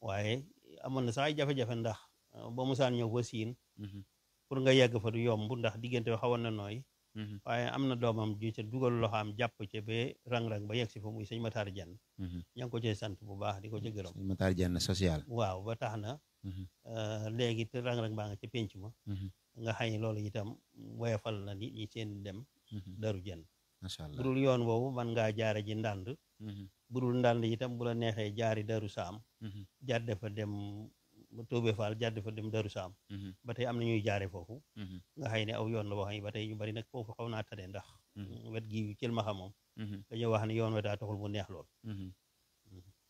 waaye amoon na sax ay jafe-jafe ndax ba musaan ñëw ba siin pour nga yegg fa du yomb ndax diggante bi xawoon na nooy waaye am na doomam ju ca dugal loxaam jàpp ca ba rang-rang ba yegg si fa muy sëñ Matar Diène ña ngi ko cee sant bu baax di ko ca gërëm sëñ Matar Diène social waaw ba tax na léegi te rang-rang baa nga ca pénc ma nga xëy loolu itam woyofal na nit ñi seen dem Daaru Diène macha allah budul yoon woowu man ngaa jaare ji ndànd budul ndànd itam bu la neexee jaari Daaru Saam jàdde fa dem Tóobe Faal jàdde fa dem Daaru Saam ba tey am na ñuy jaare foofu nga xëy ne aw yoon la wax ba tey ñu bari nag foofu xaw naa tane ndax wet gi Cilmaxa moom dañoo wax ne yoon wa daa taxul mu neex lool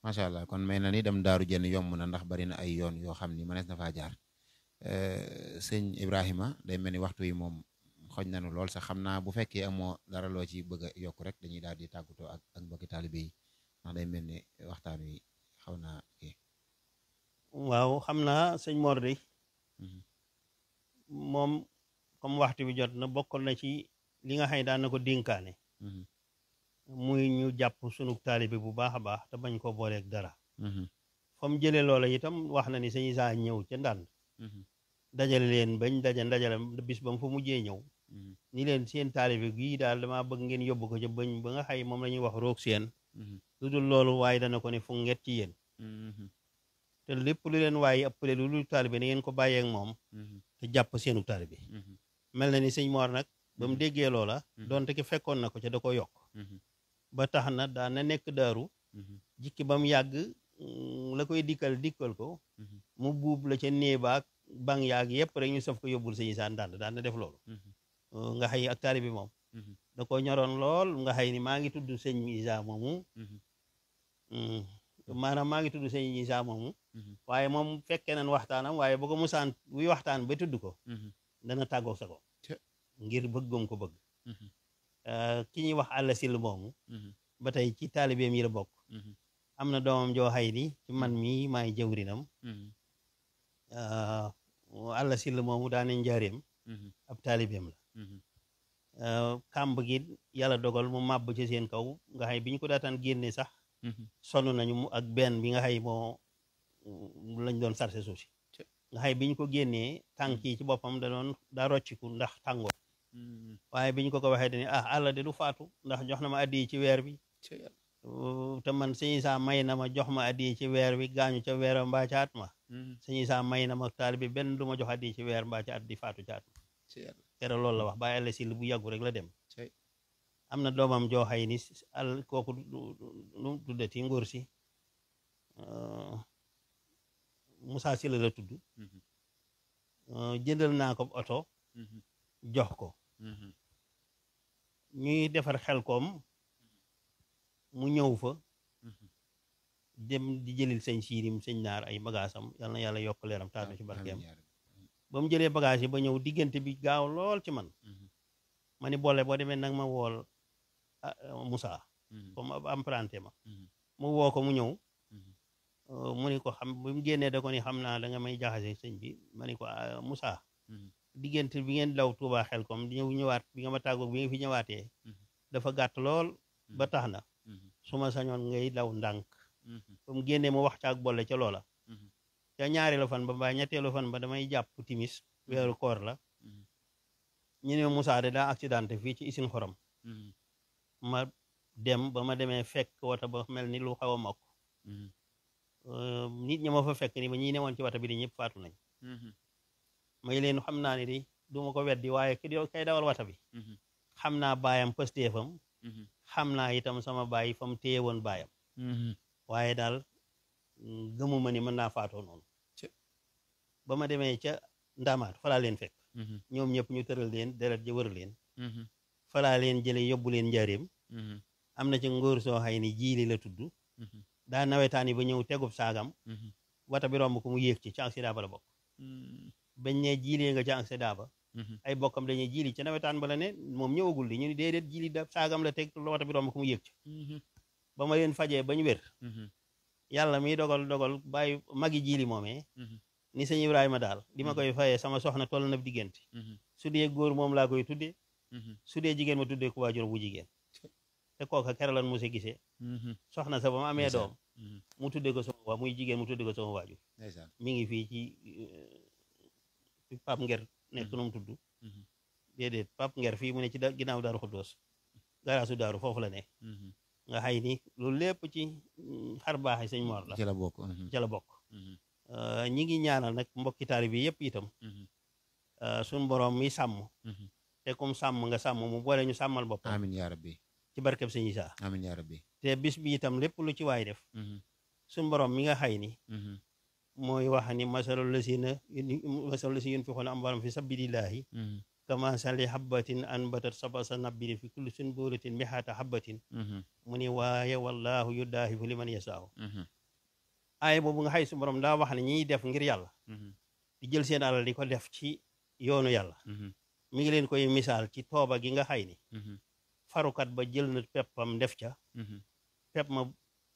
macha allah kon may na ni dem Daaru Diène yomb na ndax bari na ay yoon yoo xam ni mënees na faa jaar sëñ Ibrahima day mel ni waxtu yi moom xoj nañu lool sax xam naa bu fekkee amoo dara loo ci bëgg a yokk rek dañuy daal di tàggatoo ak mbokki taalibe yi ndax day mel ni waxtaan wi xaw naa kii. waaw xam naa sëñ Mor de moom comme waxtu bi jot na bokkoon na ci li nga xam ne daan na ko dénkaane muy ñu jàpp sunu taalibe bu baax a baax te bañ ko booleeg dara fa mu jëlee loola itam wax na ni sëñ Isaa ñëw ca ndànd dajale leen bañ dajale bis ba mu fa mujjee ñëw ni leen seen taalibe gii daal dama bëgg ngeen yóbbu ko ca bañ ba nga xay moom la ñuy wax roog seen lu dul loolu waaye dana ko ne fu nget ci yéen te lépp lu leen waaye ëppale lu dul taalibe na ngeen ko bàyyeek moom te jàpp seenu taalibe mel na ni sëñ Mor nag ba mu déggee loola doonte ki fekkoon na ko ca da ko yokk ba tax na daan na nekk Daaru jikki ba mu yàgg la koy dikkal ko mu buub la ca néebaak bang yaag yëpp rek ñu saf ko yóbbul sëñ Isaa ndànd daan na def loolu nga xëy ak taalibe moom da ko ñoroon lool nga xëy ni maa ngi tudd sëñ Isaa moomu maanaam maa ngi tudd sëñ Isaa moomu waaye moom fekkee nañ waxtaanam waaye bu ko musaan buy waxtaan ba tudd ko dana tàggoog sa ko ngir bëggum ko bëgg ki ñuy wax àlla sil moomu ba tey ci taalibeem yi la bokk am na doomam joo xay ni ci man mii maay jëwrinam àlla sil moomu daane njaareem ab taalibeem la kàmb gi yàlla dogal mu màbb ci seen kaw nga xay bi ñu ko daataan génne sax sonn nañu ak benn bi nga xay moo lañ doon sarse suuf si nga xay bi ñu ko génnee tànk yi ci boppam daa rocciku ndax tàngoor waaye bi ñu ko waxee dañu àlla de du faatu ndax jox na ma addi ci weer bi te man sëñ Isaa may na ma jox ma addi ci weer bi gaañu ca weer mbaa ca at ma sëñ Isaa may na ma taal bi benn du ma jox addi ci weer mbaa ca at di faatu ca at ma kere loolu la wax bàyyi àlla sil bu yàggu rek la dem am na doomam joo xay ni kooku lu tuddati ngóor si Moussa Sylla la tudd jëndal naa ko oto jox ko ñuy defar Xelkom mu ñëw fa dem di jëlil sëñ siirim sëñ naar ay bagaasam yal na yàlla yokk leeram taal ci barkeem ba mu jëlee bagage yi ba ñëw diggante bi gaaw lool ci man ma ni boole boo demee nag ma wool Moussa comme emprunté ma mu woo ko mu ñëw mu ni ko xam bi mu génnee da ko ni xam naa da nga may jaxase sëñ bi ma ni ko Moussa diggante bi ngeen daw Touba Xelkom di ñëwaat bi nga ma tàggoog bi nga fi ñëwaatee dafa gàtt lool ba tax na su ma sañoon ngay daw ndànk ba mu génnee mu wax ca ak boole ca loola ca ñaareelu fan ba mbaa ñetteelu fan ba damay jàpp timis weeru koor la ñu ne Moussa de daa accidenté fii ci usine xorom ma dem ba ma demee fekk wata ba mel ni lu xaw a mokk nit ñi ma fa fekk ni ba ñi newoon ci wata bi di ñëpp faatu nañ may leen xam naa ni di du ma ko weddi waaye kay dawal wata bi xam naa baayam pëstéefam xam naa itam sama baay fa mu téye woon baayam waaye daal gëmuma ni mën naa faatoo noonu ba ma demee ca Ndamaat falaa leen fekk ñoom ñëpp ñu tëral leen deret ji wër leen falaa leen jële yóbbu leen njaareem am na ci ngóor soo xay ni jiili la tudd daa nawetaan yi ba ñëw tegub saagam wata bi romb ko mu yéeg ci accident ba la bokk bañ ne jiilee nga ca accident ba ay bokkam dañuy jiili ca nawetaan ba la ne moom ñëwagul di ñu ni déedéet jiili da saagam la teg wata bi romb ko mu yéeg ci ba ma leen fajee bañ wér yàlla mi dogal bàyyi magi jiili moomee ni sëñ Ibrahima daal li ma koy fayee sama soxna toll na diggante su dee góor moom laa koy tuddee su dee jigéen ma tuddee ko waajur bu jigéen te kooka keroog lan mu se gisee soxna sa ba ma amee doom mu tuddee ko sama waa muy jigéen mu tuddee ko sama waajur mi ngi fii ci Pape Nger nekk nu mu tudd déedéet Pape Nger fii mu ne ci ginnaaw Daaru Xuddoos garaasu daaru foofu la ne nga xay ni loolu lépp ci xar baaxi sëñ Mor la ca la bokk ñi ngi ñaanal nag mbokki taalibe bi yëpp itam suñ boroom mi sàmm te kum sàmm nga sàmm mu boole ñu sàmmal boppam amiin yaa rabbi ci barkeb sëñ Isaa amiin yaa rabbi te bis bi itam lépp lu ci waay def suñ boroom mi nga xay ni mooy wax ni masalul lazina yunfiquna amwaalahum fi sabilillahi kamasali habbatin anbatat sab'a sanaabila fi kulli sunbulatin mi'ata habbatin mu ni waaye wallahu yudaahifu liman yasaahu aaya boobu nga xay su borom daa wax ne ñiy def ngir yàlla di jël seen alal di ko def ci yoonu yàlla mi ngi leen koy misaal ci tooba gi nga xay ni farukat ba jël na peppam def ca pepp ma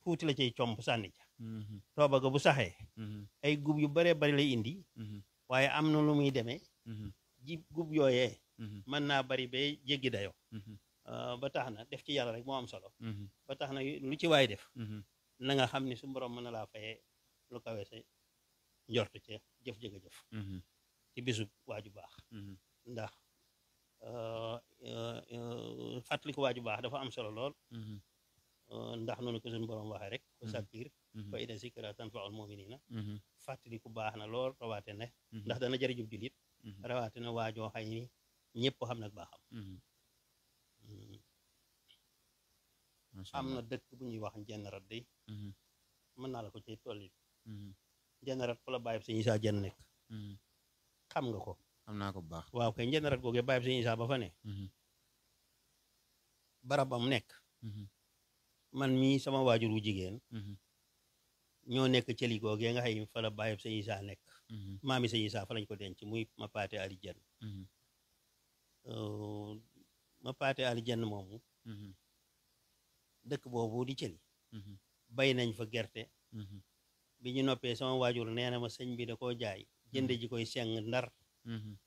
tuuti la cay comp sànni ca tooba ga bu saxee ay gub yu baree bari lay indi waaye am na lu muy demee ji gub yooyee mën naa bari ba jéggi dayoo ba tax na def ci yàlla rek moo am solo ba tax na lu ci waay def na nga xam ni su borom mën na laa fayee lu kawe sa njort ca jëf jëga jëf ci bisu waaju baax ndax fàttali ko waaju baax dafa am solo lool ndax noonu ko suñu borom waxee rek ko sàkkir fa ida zikra tanfaul muminina fàttali ku baax na lool rawaate ne ndax dana jërëjëf jullit rawaate na waajoo xay ni ñëpp xam nag baaxam am na dëkk bu ñuy wax Njenn-Rat day mën naa la ko ci tolli Njenn-Rat fa la bàyyib sëñ Isaa Jenn nekk xam nga ko xam naa ko bu baax waaw kay Njenn-Rat googee bàyyib sëñ Isaa ba fa ne barabam nekk man mii sama waajur wu jigéen ñoo nekk cëli googee nga xëy fa la bàyyib sëñ Isaa nekk maami sëñ Isaa fa lañ ko denc muy ma paate ali jenn ma paate ali jenn moomu dëkk boobu di cëli bay nañ fa gerte bi ñu noppee sama waajur nee na ma sëñ bi da koo jaay jënde ji koy seng Ndar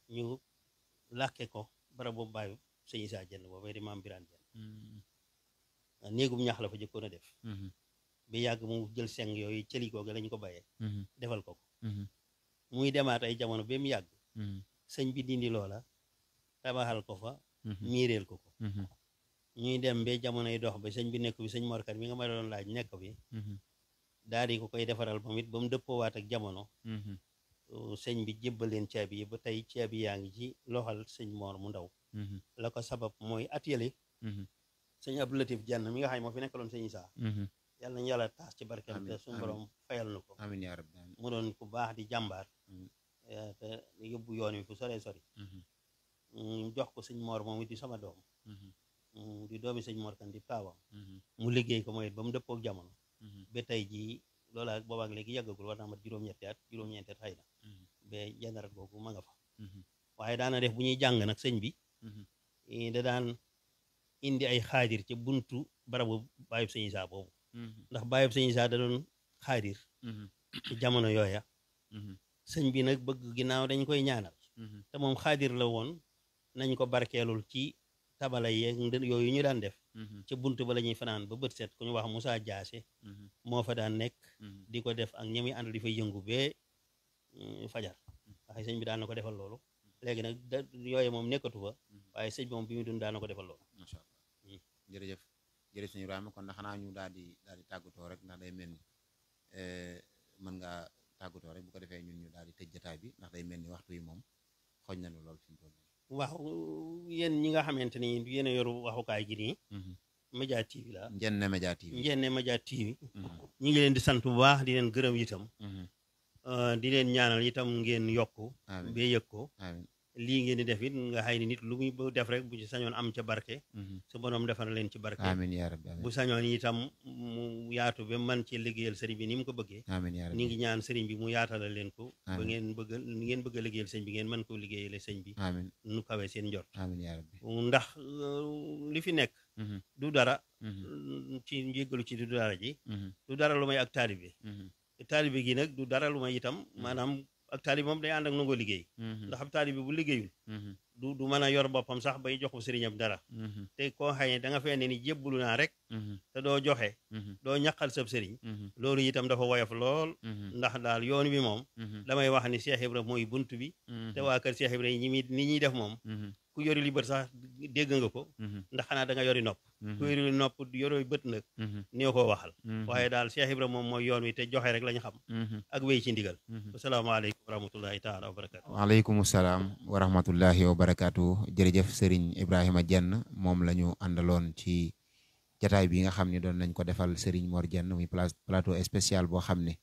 ñu làkke ko barab boobu bàyyi sëñ Isaa Jenn boobay di maam Biraan Jenn néegum ñax la fa jëkkoon a def bi yàgg mu jël seng yooyu cëli googu lañ ko bayee defal ko muy demaat ay jamono ba mu yàgg sëñ bi dindi loola tabaxal ko fa miireel ko ñuy dem ba jamonoy dox ba sëñ bi nekk bi sëñ Morkat mi nga ma doon laaj nekk bi daal di ko koy defaral moom it ba mu dëppoowaat ak jamono sëñ bi jébbal leen caabi yi ba tey caabi yaa ngi ci loxal sëñ Moor mu ndaw la ko sabab mooy atelier sëñ Abdou Latif Jenn mi nga xam moo fi nekkaloon sëñ Isaa yàlla nañu yàlla taas ci barkeem te suñu borom fayal na ko amiin yaa rabbi mu doon ku baax di jàmbaar te yóbbu yoon wi fu sore sori jox ko sëñ Moor moom it di sama doom di doomi sëñ Moor Kan di taawam mu liggéey ko mooy it ba mu dëppook jamono ba tey jii loola boobaak léegi yàggagul war naa mat juróom-ñetti at juróom-ñeenti at xëy na ba jendarat googu ma nga fa waaye daana def bu ñuy jàng nag sëñ bi da daan indi ay xaadir ci buntu barabu bàyyub sëñ Isaa boobu ndax bàyyub sëñ Isaa da doon xaadir ci jamono yooya sëñ bi nag bëgg ginnaaw dañ koy ñaanal te moom xaadir la woon nañ ko barkeelul ci tabala yeeg yooyu ñu daan def ci bunt ba la ñuy fanaan ba bët set ku ñu wax Moussa Jaase moo fa daan nekk di ko def ak ñami ànd di fay yëngu bee fajar waaye sëñ bi daan na ko defal loolu léegi nag yooyu moom nekkatu fa waaye sëñ bi moom bi mu dund daan na ko defal loolu macha allah jërëjëf jërëjëf sëñ Ibrahima kon ndax xanaa ñu daal di tàggatoo rek ndax day mel ni mën ngaa tàggatoo rek bu ko defee ñun ñu daal di tëj jotaay bi ndax day mel ni waxtu yi moom xooj na lool fi mu toll waaw yéen ñi nga xamante ni yéen a yoru waxukaay gi nii Média TV la Njenne Média TV Njenne Média TV ñu ngi leen di sant bu baax di leen gërëm itam di leen ñaanal itam ngeen yokku ba yëg ko lii ngeen di def it nga xay ni nit lu muy def rek bu ci sañoon am ca barke su borom defal leen ci barke amiin yaa rabbi bu sañoon itam mu yaatu ba man ci liggéeyal sëriñ bi ni mu ko bëggee amiin yaa rabbi ni ngi ñaan sëriñ bi mu yaatalal leen ko ba ngeen bëgg a liggéeyal sëñ bi ngeen mën koo liggéeyale sëñ bi amiin nu kawee seen njort amiin yaa rabbi ndax li fi nekk du dara ci njéggalu ci du dara ji du dara lu may ak taalibe taalibe gi nag du dara lu may itam maanaam ak taalibe moom day ànd ak nangoo liggéey ndax ab taalibe bu liggéeyul du mën a yor boppam sax bay jox ko sëriñam dara te koo xëy ne da nga fee ne ni jébbalu naa rek te doo joxe doo ñaqal sab sëriñ loolu itam dafa woyof lool ndax daal yoon bi moom damay wax ni Cheikh Ibra mooy bunt bi te waa kër Cheikh Ibra yi ni ñuy def moom ku yori li bët sax dégg nga ko ndax xanaa da nga yori nopp ku yori nopp yori bët nag néew koo waxal waaye daal Cheikh Ibra moom mooy yoon wi te joxe rek lañ xam ak wéy ci ndigal asalaamaaleykum wa rahmatullahi taala wa barakatu waaleykum salaam wa rahmatullahi wa barakatu jërëjëf Serigne Ibrahima Jenn moom la ñu àndaloon ci jataay bi nga xam ne doon nañ ko defal Serigne Mor Jenn muy plateau spécial boo xam ne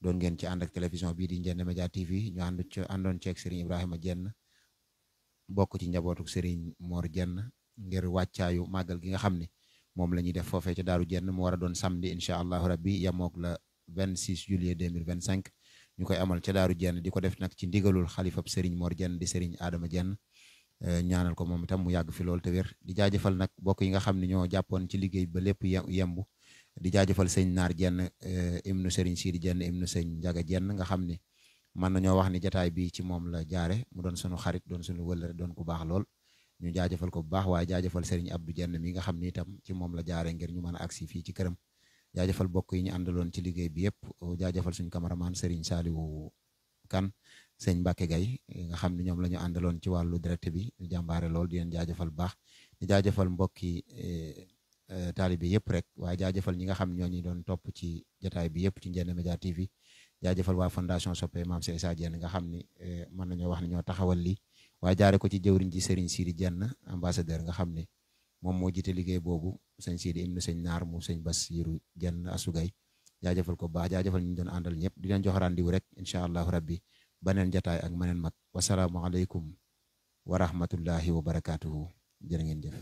doon ngeen ci ànd ak télévision bii di Njenne Média TV ñu àndoon ceeg Serigne Ibrahima Jenn bokk ci njabootuk Serigne Mor Jenn ngir wàccaayu màggal gi nga xam ne moom la ñuy def foofee ca Daaru Jenn mu war a doon samedi incha allahu rabbi yamook la 26 juillet 2025 ñu koy amal ca Daaru Jenn di ko def nag ci ndigalul xalifab Serigne Mor Jenn di Serigne Adama Jenn ñaanal ko moom itam mu yàgg fi lool te wér di jaajëfal nag bokk yi nga xam ne ñoo jàppoon ci liggéey ba lépp yembu di jaajëfal sëñ Naar Jenn ibnu Serigne Sidi Jenn ibnu sëñ Njaga Jenn nga xam ne mën nañoo wax ni jataay bi ci moom la jaare mu doon sunu xarit doon sunu wëllëre doon ku baax lool ñu jaajëfal ko bu baax waaye jaajëfal Serigne Abdou Jenn mi nga xam ni itam ci moom la jaare ngir ñu mën a agsi fii ci këram jaajëfal bokk yi ñu àndaloon ci liggéey bi yëpp jaajëfal suñu cameraman Serigne Saliou Kan sëñ Mbacke Gaye nga xam ne ñoom la ñu àndaloon ci wàllu direct bi jàmbaare lool di leen jaajëfal bu baax di jaajëfal mbokki taalibe yëpp rek waaye jaajëfal ñi nga xam ñoo ñu doon topp ci jataay bi yëpp ci Njenne Média TV jaajëfal waa fondation soppe Maam Cheikh Issa Diène nga xam ni mën nañoo wax ne ñoo taxawal lii waaye jaare ko ci jëwriñ ji Serigne Sidi Diène ambassadeur nga xam ne moom moo jiite liggéey boobu sëñ Sidi im na sëñ Naar mu sëñ Bassirou Diène asugay jaajëfal ko baax jaajëfal ñu doon àndal ñëpp di leen jox rendez-vous rek incha allahu rabbi baneen jataay ak maneen mag wasalaamualeykum wa rahmatullahi wa barakaatuhu jërë ngeen jëf